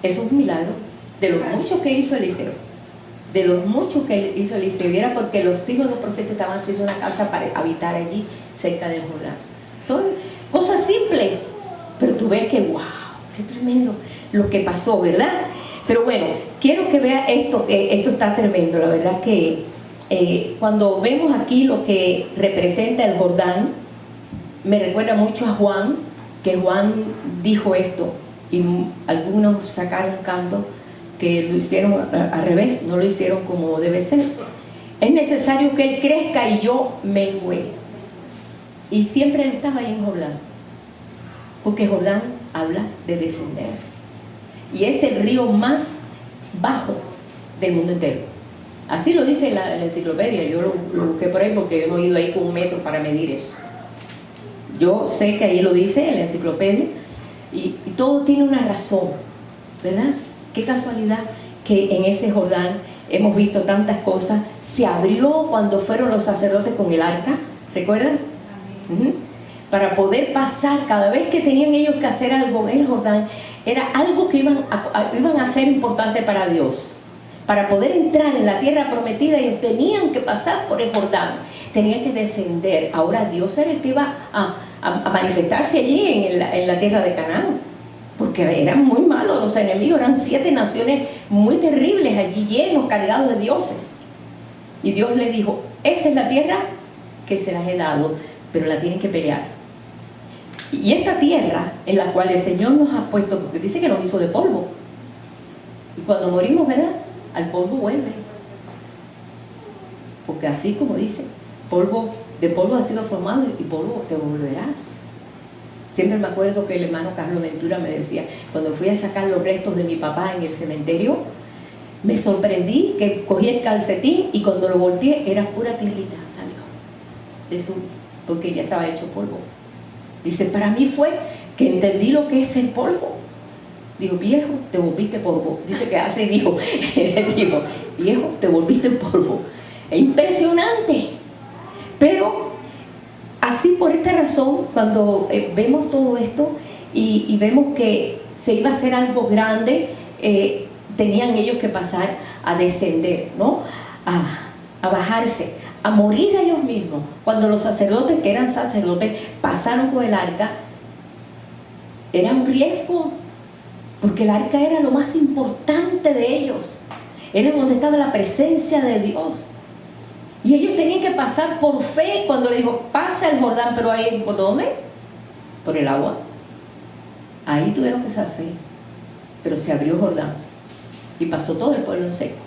Speaker 1: Eso es un milagro de los muchos que hizo Eliseo. De los muchos que hizo Eliseo, y era porque los hijos de los profetas estaban haciendo una casa para habitar allí cerca del Jordán. Son cosas simples, pero tú ves que wow, qué tremendo lo que pasó, ¿verdad? Pero bueno, quiero que vea esto, que esto está tremendo. La verdad que cuando vemos aquí lo que representa el Jordán, me recuerda mucho a Juan, que Juan dijo esto y algunos sacaron canto que lo hicieron al revés, no lo hicieron como debe ser. Es necesario que él crezca y yo mengüe. Y siempre él estaba ahí en Jordán, porque Jordán habla de descender y es el río más bajo del mundo entero. Así lo dice la enciclopedia. Yo lo busqué por ahí porque hemos ido ahí con un metro para medir eso. Yo sé que ahí lo dice en la enciclopedia y todo tiene una razón, ¿verdad? Qué casualidad que en ese Jordán hemos visto tantas cosas. Se abrió cuando fueron los sacerdotes con el arca, ¿recuerdan? Para poder pasar, cada vez que tenían ellos que hacer algo en el Jordán, era algo que iban a ser importante para Dios. Para poder entrar en la tierra prometida, ellos tenían que pasar por el Jordán, tenían que descender. Ahora Dios era el que iba a manifestarse allí en la tierra de Canaán, porque eran muy malos los enemigos, eran 7 naciones muy terribles allí, llenos, cargados de dioses. Y Dios le dijo: esa es la tierra que se las he dado, pero la tienen que pelear. Y esta tierra en la cual el Señor nos ha puesto, porque dice que nos hizo de polvo, y cuando morimos, ¿verdad?, al polvo vuelve, porque así como dice, de polvo has sido formado y polvo te volverás. Siempre me acuerdo que el hermano Carlos Ventura me decía, cuando fui a sacar los restos de mi papá en el cementerio, me sorprendí que cogí el calcetín y cuando lo volteé era pura tierrita, salió, porque ya estaba hecho polvo. Dice, para mí fue que entendí lo que es el polvo. Digo, viejo, te volviste polvo. Dice que así dijo. Digo, viejo, te volviste polvo. Es impresionante. Pero así, por esta razón, cuando vemos todo esto y vemos que se iba a hacer algo grande, tenían ellos que pasar a descender, ¿no? A bajarse, a morir a ellos mismos. Cuando los sacerdotes, que eran sacerdotes, pasaron con el arca, era un riesgo, porque el arca era lo más importante de ellos, era donde estaba la presencia de Dios, y ellos tenían que pasar por fe. Cuando le dijo, pasa el Jordán, pero ahí, ¿por dónde? Por el agua. Ahí tuvieron que usar fe, pero se abrió Jordán y pasó todo el pueblo en seco.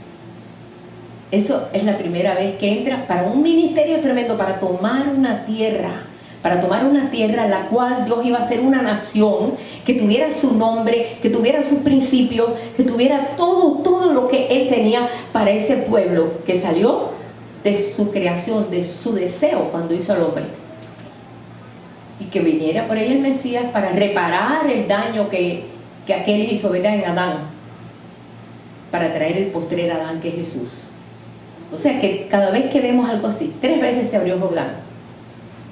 Speaker 1: Eso es la primera vez que entra para un ministerio tremendo, para tomar una tierra en la cual Dios iba a ser una nación que tuviera su nombre, que tuviera sus principios, que tuviera todo lo que Él tenía para ese pueblo que salió de su creación, de su deseo cuando hizo al hombre. Y que viniera por ahí el Mesías para reparar el daño que aquel hizo, ¿verdad?, en Adán, para traer el postrer Adán, que es Jesús. O sea que cada vez que vemos algo así, 3 veces se abrió Jordán.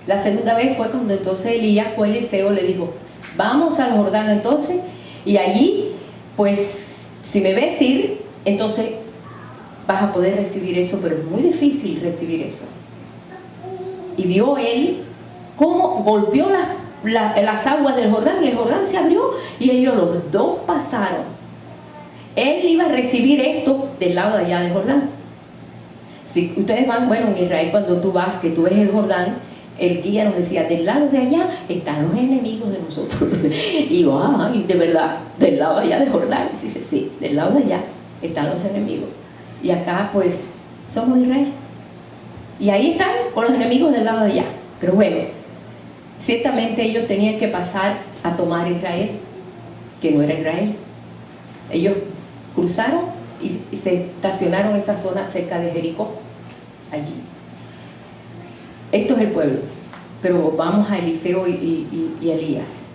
Speaker 1: La segunda vez fue cuando entonces Elías con Eliseo le dijo, vamos al Jordán entonces, y allí, pues, si me ves ir, entonces vas a poder recibir eso, pero es muy difícil recibir eso. Y vio él cómo golpeó las aguas del Jordán, y el Jordán se abrió, y ellos los dos pasaron. Él iba a recibir esto del lado de allá del Jordán. Si ustedes van, bueno, en Israel, cuando tú vas, que tú ves el Jordán, el guía nos decía, del lado de allá están los enemigos de nosotros. Y yo, ay, de verdad, del lado de allá de Jordán. Y dice, sí, del lado de allá están los enemigos. Y acá, pues, somos Israel. Y ahí están con los enemigos del lado de allá. Pero bueno, ciertamente ellos tenían que pasar a tomar Israel, que no era Israel. Ellos cruzaron y se estacionaron en esa zona cerca de Jericó, allí. Esto es el pueblo, pero vamos a Eliseo y Elías.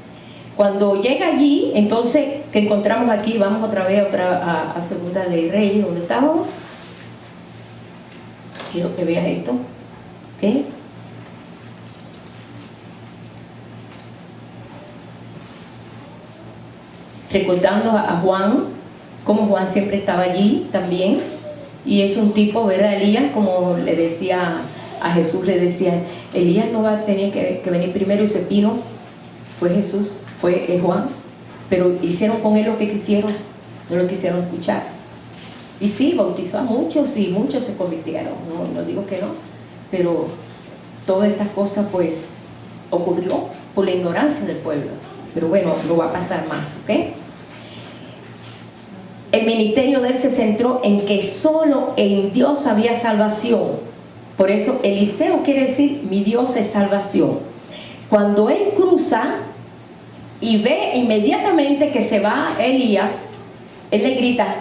Speaker 1: Cuando llega allí, entonces, que encontramos aquí, vamos otra vez a Segunda de Reyes, donde estábamos. Quiero que veas esto, ¿ok? Recordando a Juan, como Juan siempre estaba allí también, y es un tipo, ¿verdad? Elías, como le decía a Jesús, le decía, Elías no va a tener que venir primero, y se vino, fue Jesús, fue Juan, pero hicieron con él lo que quisieron, no lo quisieron escuchar. Y sí, bautizó a muchos y muchos se convirtieron, no digo que no, pero todas estas cosas pues ocurrió por la ignorancia del pueblo. Pero bueno, no va a pasar más, ¿ok? El ministerio de él se centró en que solo en Dios había salvación. Por eso Eliseo quiere decir, mi Dios es salvación. Cuando él cruza y ve inmediatamente que se va Elías, él le grita,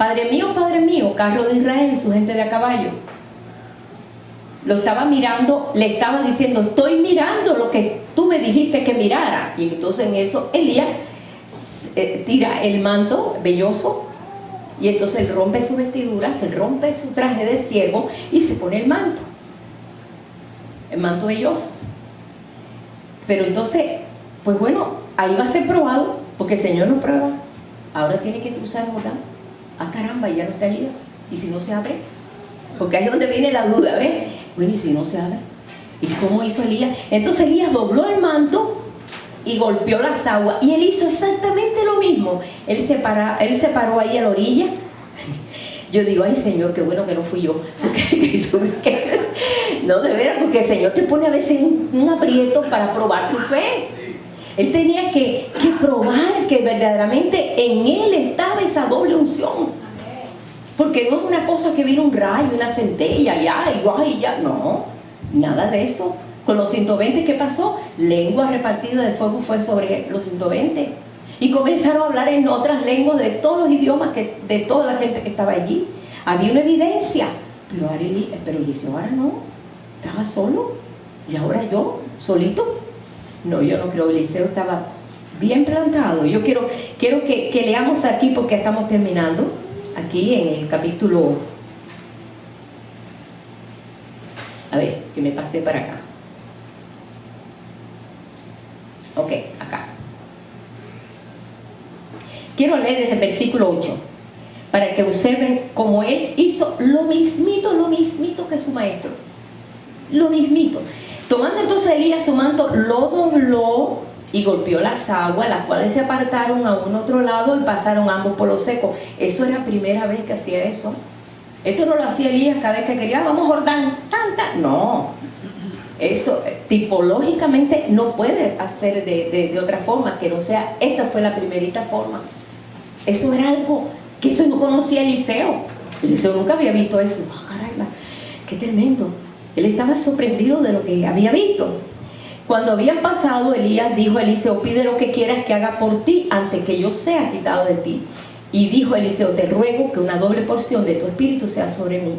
Speaker 1: Padre mío, carro de Israel y su gente de a caballo. Lo estaba mirando, le estaba diciendo, estoy mirando lo que tú me dijiste que mirara. Y entonces en eso Elías tira el manto velloso, y entonces él rompe su vestidura, se rompe su traje de siervo y se pone el manto velloso. Pero entonces, pues bueno, ahí va a ser probado, porque el Señor nos prueba. Ahora tiene que cruzar el Jordán. Ah, caramba, ya no está Elías. ¿Y si no se abre? Porque ahí es donde viene la duda, ¿ves? Bueno, ¿y si no se abre? ¿Y cómo hizo Elías? Entonces Elías dobló el manto y golpeó las aguas. Y él hizo exactamente lo mismo. Él se paró ahí a la orilla. Yo digo, ay Señor, qué bueno que no fui yo. No, de veras, porque el Señor te pone a veces un aprieto para probar tu fe. Él tenía que probar que verdaderamente en él estaba esa doble unción. Porque no es una cosa que vino un rayo, una centella, y ya. No, nada de eso. Con los 120, ¿qué pasó? Lengua repartida de fuego fue sobre los 120. Y comenzaron a hablar en otras lenguas de todos los idiomas, de toda la gente que estaba allí. Había una evidencia. Pero Eliseo ahora no. Estaba solo. Y ahora yo, solito. No, yo no creo. Eliseo estaba bien plantado. Yo quiero que leamos aquí, porque estamos terminando. Aquí en el capítulo... A ver, que me pasé para acá. Ok, acá. Quiero leer desde el versículo 8, para que observen cómo él hizo lo mismito que su maestro. Lo mismito. Tomando entonces Elías su manto, lo dobló y golpeó las aguas, las cuales se apartaron a un otro lado y pasaron ambos por lo seco. Eso era la primera vez que hacía eso. Esto no lo hacía Elías cada vez que quería, vamos Jordán, no. Eso tipológicamente no puede hacer de otra forma que no sea, esta fue la primerita forma. Eso era algo que eso no conocía Eliseo. Eliseo nunca había visto eso. ¡Ah, caramba! ¡Qué tremendo! Él estaba sorprendido de lo que había visto. Cuando habían pasado, Elías dijo a Eliseo, pide lo que quieras que haga por ti antes que yo sea quitado de ti. Y dijo Eliseo, te ruego que una doble porción de tu espíritu sea sobre mí.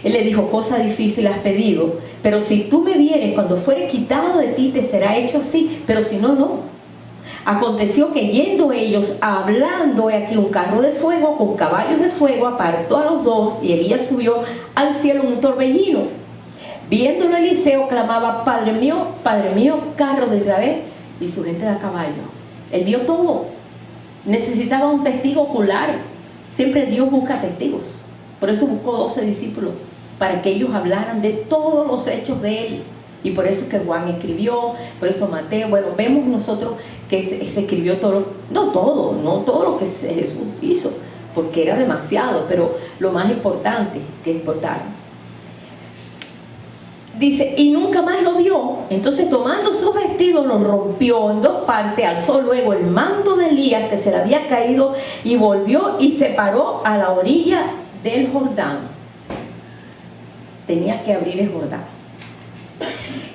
Speaker 1: Él le dijo, cosa difícil has pedido, pero si tú me vieres cuando fuere quitado de ti, te será hecho así, pero si no, no. Aconteció que yendo ellos, hablando, he aquí un carro de fuego con caballos de fuego, apartó a los dos, y Elías subió al cielo en un torbellino. Viéndolo Eliseo, clamaba, Padre mío, carro de Israel y su gente de a caballo. Él vio todo. Necesitaba un testigo ocular. Siempre Dios busca testigos. Por eso buscó 12 discípulos, para que ellos hablaran de todos los hechos de él. Y por eso que Juan escribió, por eso Mateo. Bueno, vemos nosotros que se escribió todo, no todo lo que Jesús hizo, porque era demasiado, pero lo más importante que exportaron. Dice, y nunca más lo vio. Entonces, tomando sus vestidos, los rompió en dos partes, alzó luego el manto de Elías que se le había caído y volvió y se paró a la orilla del Jordán. Tenía que abrir el Jordán.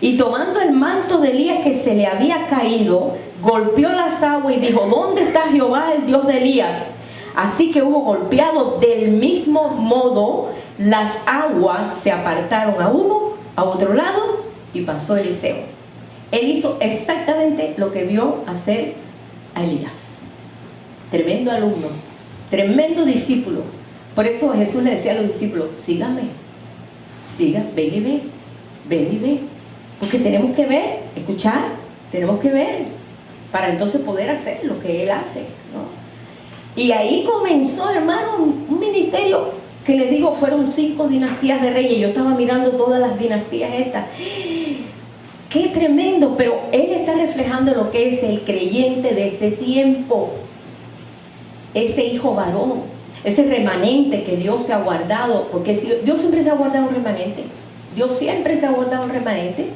Speaker 1: Y tomando el manto de Elías que se le había caído, golpeó las aguas y dijo, ¿dónde está Jehová, el Dios de Elías? Así que hubo golpeado del mismo modo, las aguas se apartaron a uno, a otro lado, y pasó Eliseo. Él hizo exactamente lo que vio hacer a Elías. Tremendo alumno, tremendo discípulo. Por eso Jesús le decía a los discípulos, síganme, ven y ve. Porque tenemos que ver, escuchar, tenemos que ver, para entonces poder hacer lo que Él hace, ¿no? Y ahí comenzó, hermano, un ministerio que les digo, fueron 5 dinastías de reyes. Yo estaba mirando todas las dinastías estas. ¡Qué tremendo! Pero él está reflejando lo que es el creyente de este tiempo. Ese hijo varón, ese remanente que Dios se ha guardado. Porque Dios siempre se ha guardado un remanente. Dios siempre se ha guardado un remanente.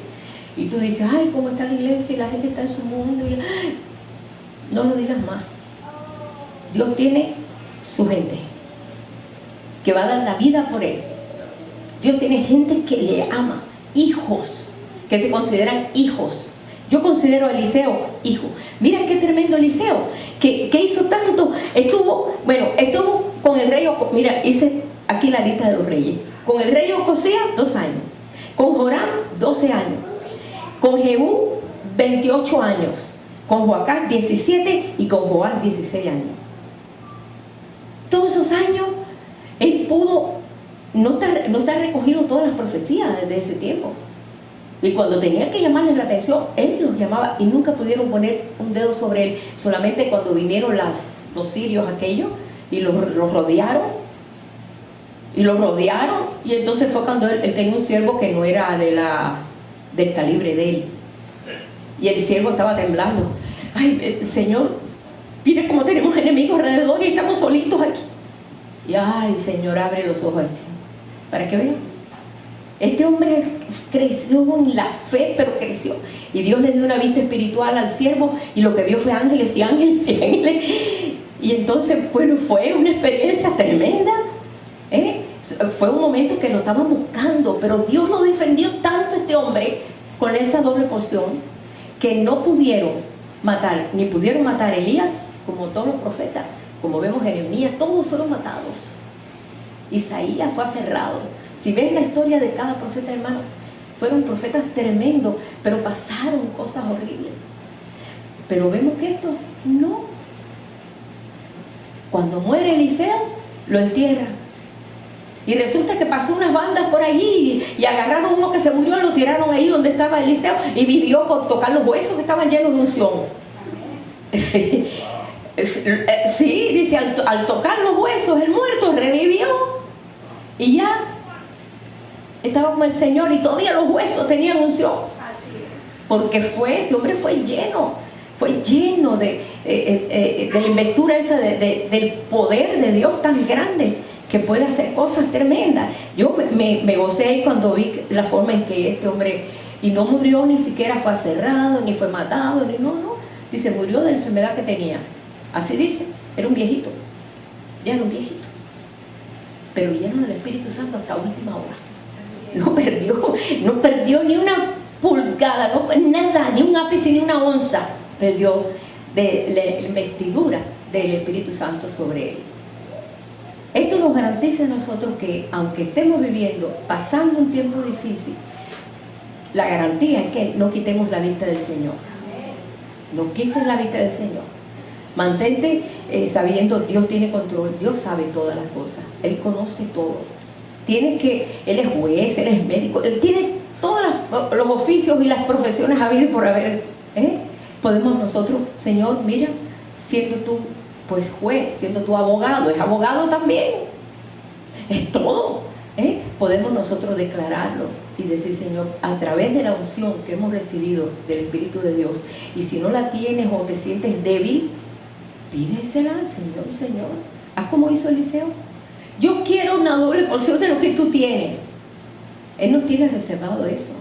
Speaker 1: Y tú dices, ay, ¿cómo está la iglesia? Y la gente está en su mundo. Y ay, no lo digas más. Dios tiene su gente que va a dar la vida por él. Dios tiene gente que le ama, hijos, que se consideran hijos. Yo considero a Eliseo hijo. Mira qué tremendo Eliseo, que hizo tanto, estuvo con el rey, mira, hice aquí la lista de los reyes. Con el rey Ocosías, 2 años. Con Joram, 12 años. Con Jehú, 28 años. Con Joacás, 17. Y con Joás, 16 años. Todos esos años, él pudo, no está recogido todas las profecías de ese tiempo. Y cuando tenía que llamarles la atención, él los llamaba y nunca pudieron poner un dedo sobre él. Solamente cuando vinieron los sirios aquellos y los rodearon. Y lo rodearon. Y entonces fue cuando él tenía un siervo que no era del calibre de él. Y el siervo estaba temblando. Ay, Señor, mire cómo tenemos enemigos alrededor y estamos solitos aquí. Y ay, Señor, abre los ojos a este, para que vean. Este hombre creció en la fe, pero creció. Y Dios le dio una vista espiritual al siervo y lo que vio fue ángeles y ángeles y ángeles. Y entonces, bueno, fue una experiencia tremenda. Fue un momento que lo estaban buscando, pero Dios lo defendió tanto a este hombre con esa doble porción que no pudieron matar, ni pudieron matar a Elías, como todos los profetas. Como vemos Jeremías, todos fueron matados. Isaías fue aserrado. Si ves la historia de cada profeta, hermano, fueron profetas tremendos, pero pasaron cosas horribles. Pero vemos que esto no. Cuando muere Eliseo, lo entierran. Y resulta que pasó unas bandas por allí y agarraron uno que se murió, lo tiraron ahí donde estaba Eliseo y vivió por tocar los huesos que estaban llenos de unción. Sí, dice, al tocar los huesos, el muerto revivió y ya estaba con el Señor y todavía los huesos tenían unción.
Speaker 2: Así es.
Speaker 1: Porque ese hombre fue lleno de la investidura esa del poder de Dios tan grande que puede hacer cosas tremendas. Yo me gocé ahí cuando vi la forma en que este hombre, y no murió, ni siquiera fue aserrado, ni fue matado, no, dice, murió de la enfermedad que tenía. Así dice, era un viejito, ya era un viejito, pero lleno del Espíritu Santo hasta última hora. No perdió ni una pulgada, nada, ni un ápice, ni una onza perdió de la investidura del Espíritu Santo sobre él. Esto nos garantiza a nosotros que, aunque estemos viviendo, pasando un tiempo difícil, la garantía es que no quitemos la vista del Señor. No quites la vista del Señor. Mantente sabiendo, Dios tiene control, Dios sabe todas las cosas, Él conoce todo. Él es juez, Él es médico, Él tiene todos los oficios y las profesiones a vivir por haber. Podemos nosotros, Señor, mira, siendo tú pues juez, siendo tu abogado, es abogado también, es todo. Podemos nosotros declararlo y decir, Señor, a través de la unción que hemos recibido del Espíritu de Dios, y si no la tienes o te sientes débil, pídesela al Señor. Señor, haz como hizo Eliseo. Yo quiero una doble porción de lo que tú tienes. Él nos tiene reservado eso.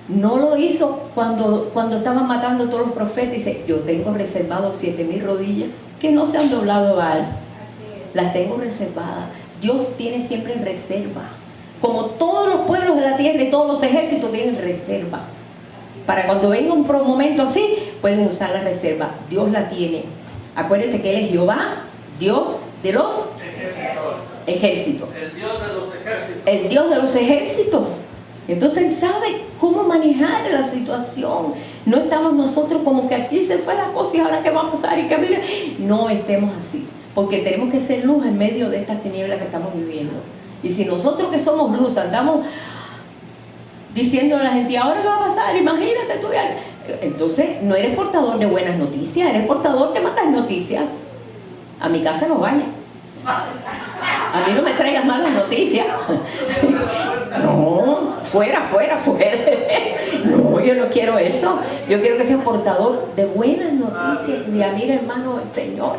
Speaker 1: No lo hizo cuando estaban matando a todos los profetas. Dice, yo tengo reservado 7,000 rodillas que no se han doblado a Baal. Las tengo reservadas. Dios tiene siempre en reserva. Como todos los pueblos de la tierra y todos los ejércitos tienen reserva. Para cuando venga un momento así, pueden usar la reserva. Dios la tiene. Acuérdate que Él es Jehová, Dios de los ejércitos.
Speaker 3: El Dios de los ejércitos.
Speaker 1: El Dios de los ejércitos. Entonces Él sabe cómo manejar la situación. No estamos nosotros como que aquí se fue la cosa y ahora qué va a pasar y que mira. No estemos así, porque tenemos que ser luz en medio de estas tinieblas que estamos viviendo. Y si nosotros que somos luz andamos diciendo a la gente, ¿ahora qué va a pasar? Imagínate tú. Entonces no eres portador de buenas noticias, eres portador de malas noticias. A mi casa no vaya. A mí no me traigas malas noticias. No, fuera. No, yo no quiero eso. Yo quiero que seas portador de buenas noticias. De mira, hermano, el Señor,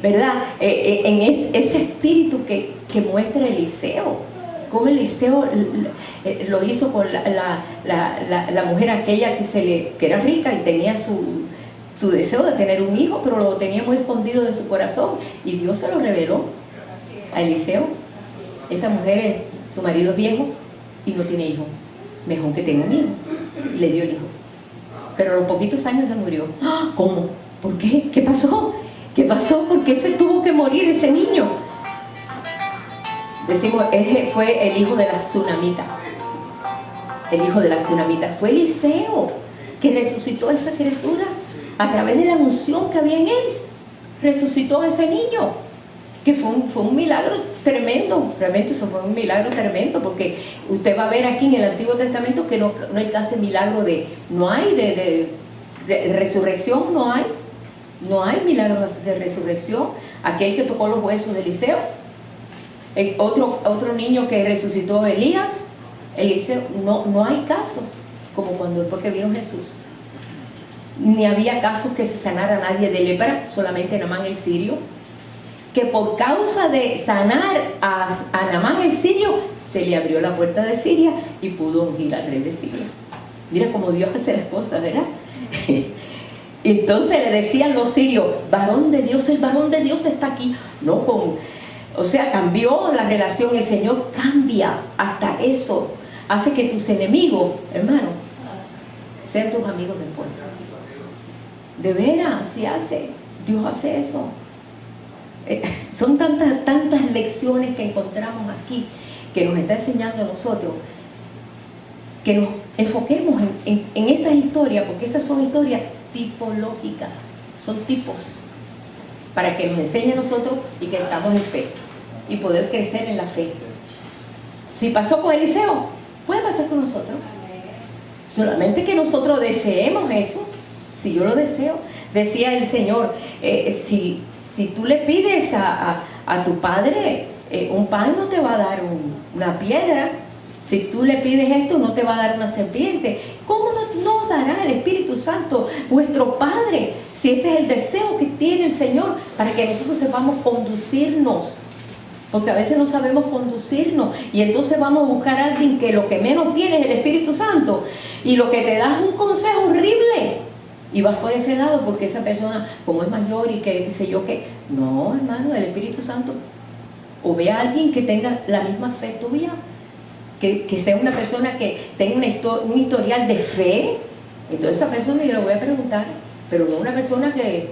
Speaker 1: ¿verdad? En ese espíritu que muestra Eliseo. Como Eliseo lo hizo con la mujer aquella que era rica y tenía su deseo de tener un hijo, pero lo tenía muy escondido en su corazón, y Dios se lo reveló a Eliseo. Esta mujer, su marido es viejo y no tiene hijo, mejor que tenga un hijo. Le dio el hijo, pero a los poquitos años se murió. ¿Cómo? ¿Por qué? ¿Qué pasó? ¿Qué pasó? ¿Por qué se tuvo que morir ese niño? Decimos, fue el hijo de la tsunamita. El hijo de la tsunamita. Fue Eliseo que resucitó a esa criatura a través de la unción que había en él. Resucitó a ese niño, que fue un milagro tremendo. Realmente eso fue un milagro tremendo, porque usted va a ver aquí en el Antiguo Testamento que no hay casi milagro no hay de resurrección, no hay milagros de resurrección. Aquel que tocó los huesos de Eliseo, otro niño que resucitó Elías, Eliseo, no hay casos como cuando después que vino Jesús. Ni había casos que se sanara nadie de lepra, solamente Naamán el sirio, que por causa de sanar a Naamán el sirio, se le abrió la puerta de Siria y pudo ungir al rey de Siria. Mira cómo Dios hace las cosas, ¿verdad? Entonces le decían los sirios, varón de Dios, el varón de Dios está aquí. O sea, cambió la relación. El Señor cambia hasta eso. Hace que tus enemigos, hermano, sean tus amigos después. De veras, Dios hace eso. Son tantas lecciones que encontramos aquí, que nos está enseñando a nosotros, que nos enfoquemos en esas historias, porque esas son historias tipológicas, son tipos, para que nos enseñe a nosotros y que estamos en fe, y poder crecer en la fe. Si pasó con Eliseo, puede pasar con nosotros. Solamente que nosotros deseemos eso. Si yo lo deseo, decía el Señor, si tú le pides a tu padre un pan, no te va a dar una piedra. Si tú le pides esto, no te va a dar una serpiente. ¿Cómo nos dará el Espíritu Santo, vuestro Padre, si ese es el deseo que tiene el Señor, para que nosotros sepamos conducirnos? Porque a veces no sabemos conducirnos, y entonces vamos a buscar a alguien que lo que menos tiene es el Espíritu Santo, y lo que te da es un consejo horrible, y vas por ese lado porque esa persona, como es mayor y que qué sé yo qué. No, hermano, el Espíritu Santo. O ve a alguien que tenga la misma fe tuya, que sea una persona que tenga un historial de fe. Entonces esa persona yo le voy a preguntar, pero no una persona que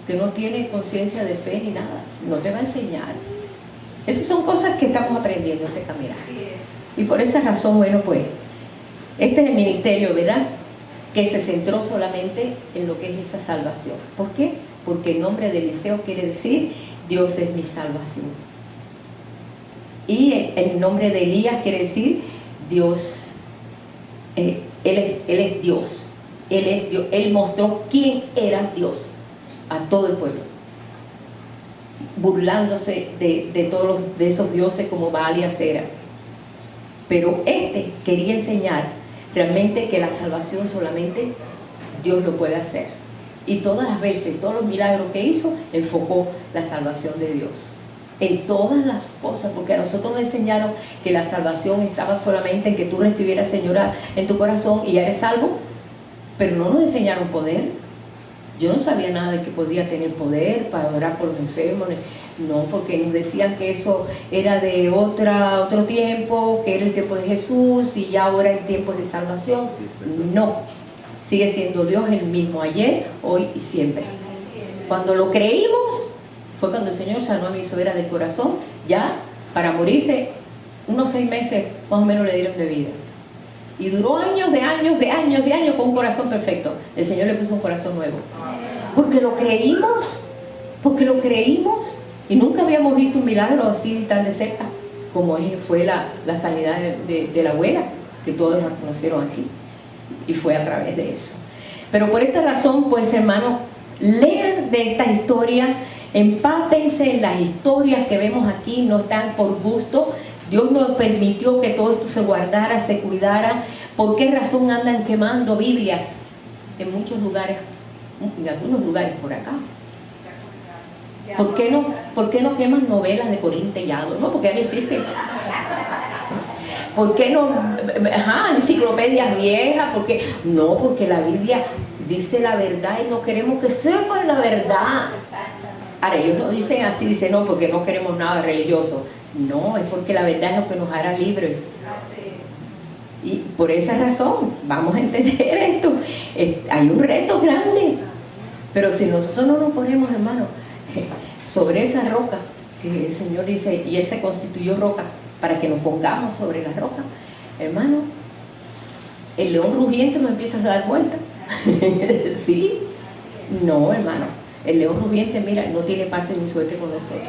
Speaker 1: no tiene conciencia de fe ni nada. No te va a enseñar. Esas son cosas que estamos aprendiendo en este caminar. Y por esa razón, bueno, pues este es el ministerio, ¿verdad?, que se centró solamente en lo que es esa salvación. ¿Por qué? Porque el nombre de Eliseo quiere decir Dios es mi salvación. Y el nombre de Elías quiere decir Dios, Él es Dios. Él es Dios. Él mostró quién era Dios a todo el pueblo, burlándose de todos de esos dioses como Baal y Acera. Pero quería enseñar realmente que la salvación solamente Dios lo puede hacer. Y todas las veces, todos los milagros que hizo, enfocó la salvación de Dios en todas las cosas, porque a nosotros nos enseñaron que la salvación estaba solamente en que tú recibieras al Señor en tu corazón y ya eres salvo, pero no nos enseñaron poder. Yo no sabía nada de que podía tener poder para orar por los enfermos. No, porque nos decían que eso era de otro tiempo, que era el tiempo de Jesús y ya ahora el tiempo de salvación. No, sigue siendo Dios el mismo ayer, hoy y siempre. Cuando lo creímos, fue cuando el Señor sanó a mi suegra de corazón, ya para morirse, unos 6 meses más o menos le dieron de vida. Y duró años con un corazón perfecto. El Señor le puso un corazón nuevo. Porque lo creímos, y nunca habíamos visto un milagro así tan de cerca como fue la sanidad de la abuela, que todos la conocieron aquí, y fue a través de eso. Pero por esta razón, pues hermanos, lean de esta historia, empápense en las historias que vemos aquí, no están por gusto. Dios nos permitió que todo esto se guardara, se cuidara. ¿Por qué razón andan quemando Biblias en muchos lugares, en algunos lugares por acá? ¿Por qué no queman novelas de Corín Tellado? No, porque ya no existen. ¿Por qué no? Enciclopedias viejas. Porque la Biblia dice la verdad y no queremos que sepan la verdad. Ahora, ellos no dicen así, dicen no, porque no queremos nada religioso. No, es porque la verdad es lo que nos hará libres. Y por esa razón, vamos a entender esto. Hay un reto grande. Pero si nosotros no nos ponemos, hermano, sobre esa roca, que el Señor dice, y Él se constituyó roca, para que nos pongamos sobre la roca, hermano, el león rugiente nos empieza a dar vuelta. ¿Sí? No, hermano, el león rugiente, mira, no tiene parte ni suerte con nosotros.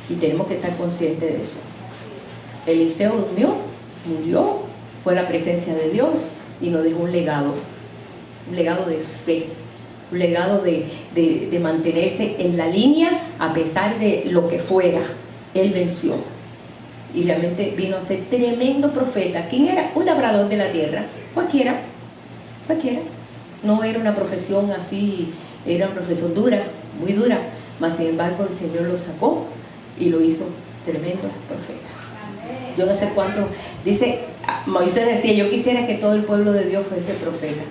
Speaker 1: Y tenemos que estar conscientes de eso. Eliseo durmió, murió, fue a la presencia de Dios y nos dejó un legado de fe, un legado de mantenerse en la línea a pesar de lo que fuera. Él venció y realmente vino a ser tremendo profeta. ¿Quién era? Un labrador de la tierra, cualquiera. No era una profesión así, era una profesión dura, muy dura, mas sin embargo el Señor lo sacó y lo hizo tremendo profeta. Yo no sé cuánto, dice, Moisés decía, yo quisiera que todo el pueblo de Dios fuese profeta.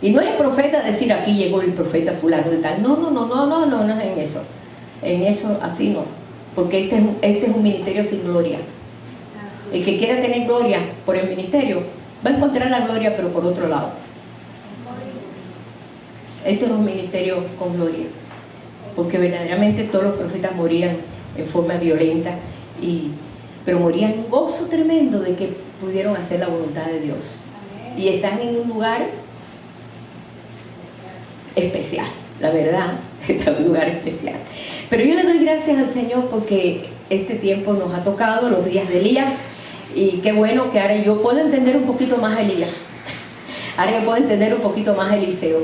Speaker 1: Y no es profeta decir, aquí llegó el profeta fulano de tal. No es en eso. En eso así no. Porque este es un ministerio sin gloria. El que quiera tener gloria por el ministerio, va a encontrar la gloria, pero por otro lado. Este es un ministerio con gloria. Porque verdaderamente todos los profetas morían en forma violenta, pero morían en gozo tremendo de que pudieron hacer la voluntad de Dios. Y están en un lugar especial, la verdad, está en un lugar especial. Pero yo le doy gracias al Señor porque este tiempo nos ha tocado, los días de Elías, y qué bueno que ahora yo puedo entender un poquito más a Elías, ahora yo puedo entender un poquito más a Eliseo.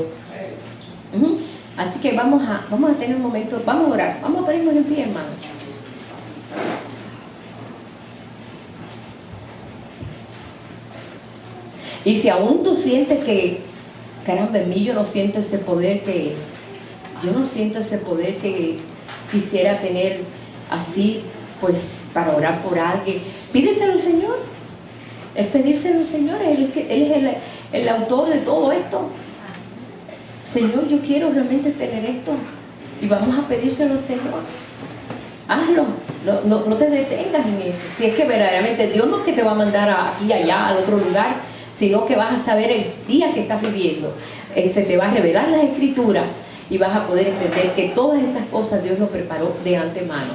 Speaker 1: Así que vamos a tener un momento, vamos a orar, vamos a ponernos en pie, hermanos. Y si aún tú sientes que, caramba, en mí yo no siento ese poder que quisiera tener así, pues para orar por alguien, pídeselo al Señor. Es pedírselo al Señor. Él es el autor de todo esto. Señor, yo quiero realmente tener esto, y vamos a pedírselo al Señor. Hazlo, no te detengas en eso. Si es que verdaderamente Dios no es que te va a mandar aquí, allá, al otro lugar, sino que vas a saber el día que estás viviendo. Se te va a revelar las Escrituras y vas a poder entender que todas estas cosas Dios lo preparó de antemano.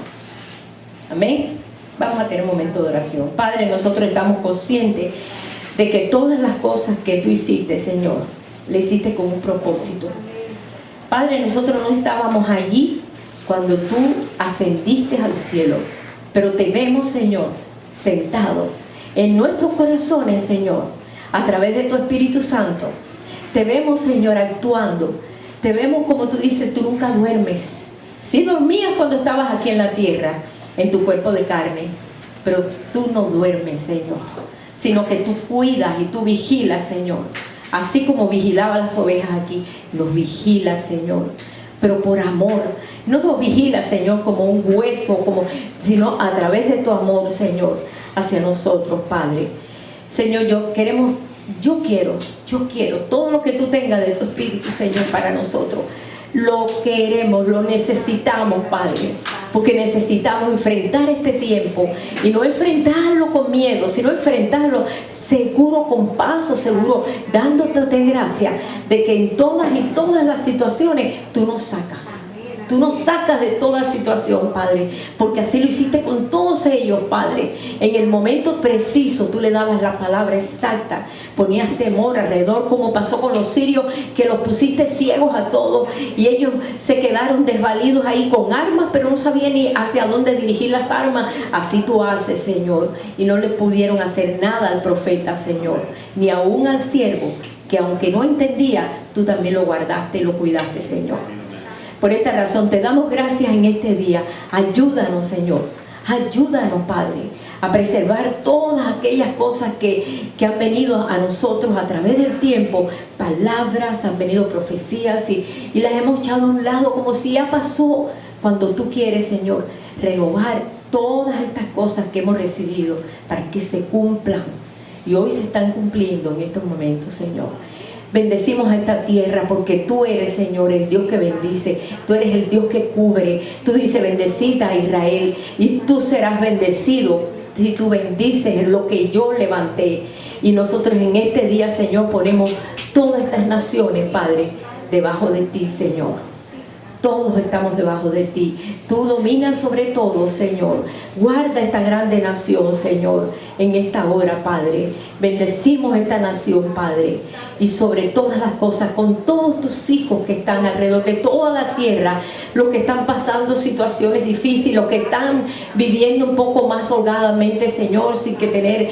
Speaker 1: Amén. Vamos a tener un momento de oración. Padre, nosotros estamos conscientes de que todas las cosas que tú hiciste, Señor, le hiciste con un propósito. Padre, nosotros no estábamos allí cuando tú ascendiste al cielo, pero te vemos, Señor, sentado en nuestros corazones, Señor, a través de tu Espíritu Santo. Te vemos, Señor, actuando. Te vemos, como tú dices, tú nunca duermes. Sí dormías cuando estabas aquí en la tierra, en tu cuerpo de carne, pero tú no duermes, Señor, sino que tú cuidas y tú vigilas, Señor. Así como vigilaba las ovejas aquí, nos vigila, Señor, pero por amor. No nos vigila, Señor, como un hueso, sino a través de tu amor, Señor, hacia nosotros, Padre. Señor, yo quiero todo lo que tú tengas de tu Espíritu, Señor, para nosotros. Lo queremos, lo necesitamos, Padre, porque necesitamos enfrentar este tiempo, y no enfrentarlo con miedo, sino enfrentarlo seguro, con paso seguro, dándote gracias de que en todas las situaciones tú nos sacas. Tú nos sacas de toda situación, Padre, porque así lo hiciste con todos ellos, Padre. En el momento preciso tú le dabas la palabra exacta, ponías temor alrededor, como pasó con los sirios, que los pusiste ciegos a todos y ellos se quedaron desvalidos ahí con armas, pero no sabían ni hacia dónde dirigir las armas. Así tú haces, Señor, y no le pudieron hacer nada al profeta, Señor, ni aún al siervo, que aunque no entendía, tú también lo guardaste y lo cuidaste, Señor. Por esta razón te damos gracias en este día. Ayúdanos, Señor, ayúdanos, Padre, a preservar todas aquellas cosas que han venido a nosotros a través del tiempo. Palabras, han venido profecías y las hemos echado a un lado como si ya pasó, cuando tú quieres, Señor, renovar todas estas cosas que hemos recibido para que se cumplan, y hoy se están cumpliendo en estos momentos, Señor. Bendecimos a esta tierra porque tú eres, Señor, el Dios que bendice. Tú eres el Dios que cubre. Tú dices, bendecid a Israel y tú serás bendecido si tú bendices lo que yo levanté. Y nosotros en este día, Señor, ponemos todas estas naciones, Padre, debajo de ti, Señor. Todos estamos debajo de ti. Tú dominas sobre todo, Señor. Guarda esta grande nación, Señor, en esta hora, Padre. Bendecimos esta nación, Padre. Y sobre todas las cosas, con todos tus hijos que están alrededor de toda la tierra, los que están pasando situaciones difíciles, los que están viviendo un poco más holgadamente, Señor, sin tener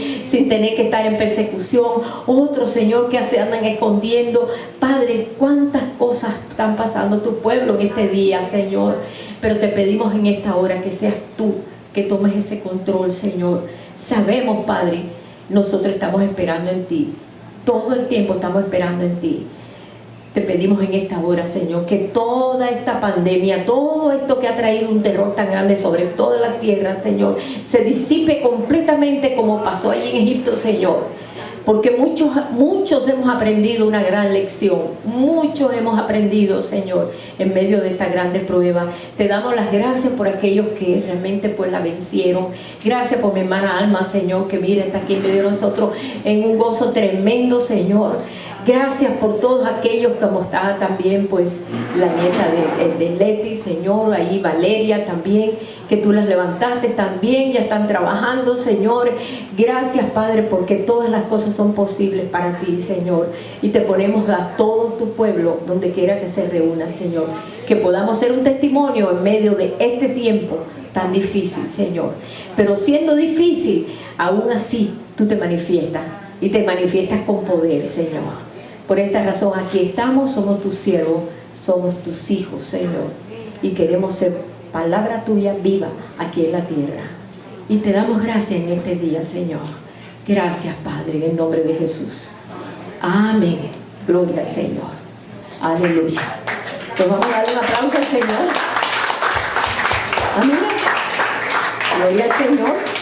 Speaker 1: que estar en persecución. Otros, Señor, que se andan escondiendo. Padre, cuántas cosas están pasando tu pueblo en este día, Señor. Pero te pedimos en esta hora que seas tú que tomes ese control, Señor. Sabemos, Padre, nosotros estamos esperando en ti. Todo el tiempo estamos esperando en ti. Te pedimos en esta hora, Señor, que toda esta pandemia, todo esto que ha traído un terror tan grande sobre toda la tierra, Señor, se disipe completamente como pasó allí en Egipto, Señor. Porque muchos hemos aprendido una gran lección. Muchos hemos aprendido, Señor, en medio de esta grande prueba. Te damos las gracias por aquellos que realmente pues la vencieron. Gracias por mi hermana Alma, Señor, que mira, está aquí en medio de nosotros en un gozo tremendo, Señor. Gracias por todos aquellos, como estaba también pues la nieta de Leti, Señor, ahí Valeria también, que tú las levantaste también, ya están trabajando, Señor. Gracias, Padre, porque todas las cosas son posibles para ti, Señor. Y te ponemos a todo tu pueblo, donde quiera que se reúna, Señor. Que podamos ser un testimonio en medio de este tiempo tan difícil, Señor. Pero siendo difícil, aún así tú te manifiestas. Y te manifiestas con poder, Señor. Por esta razón aquí estamos, somos tus siervos, somos tus hijos, Señor. Y queremos ser palabra tuya viva aquí en la tierra. Y te damos gracias en este día, Señor. Gracias, Padre, en el nombre de Jesús. Amén. Gloria al Señor. Aleluya. Pues vamos a darle un aplauso al Señor. Amén. Gloria al Señor.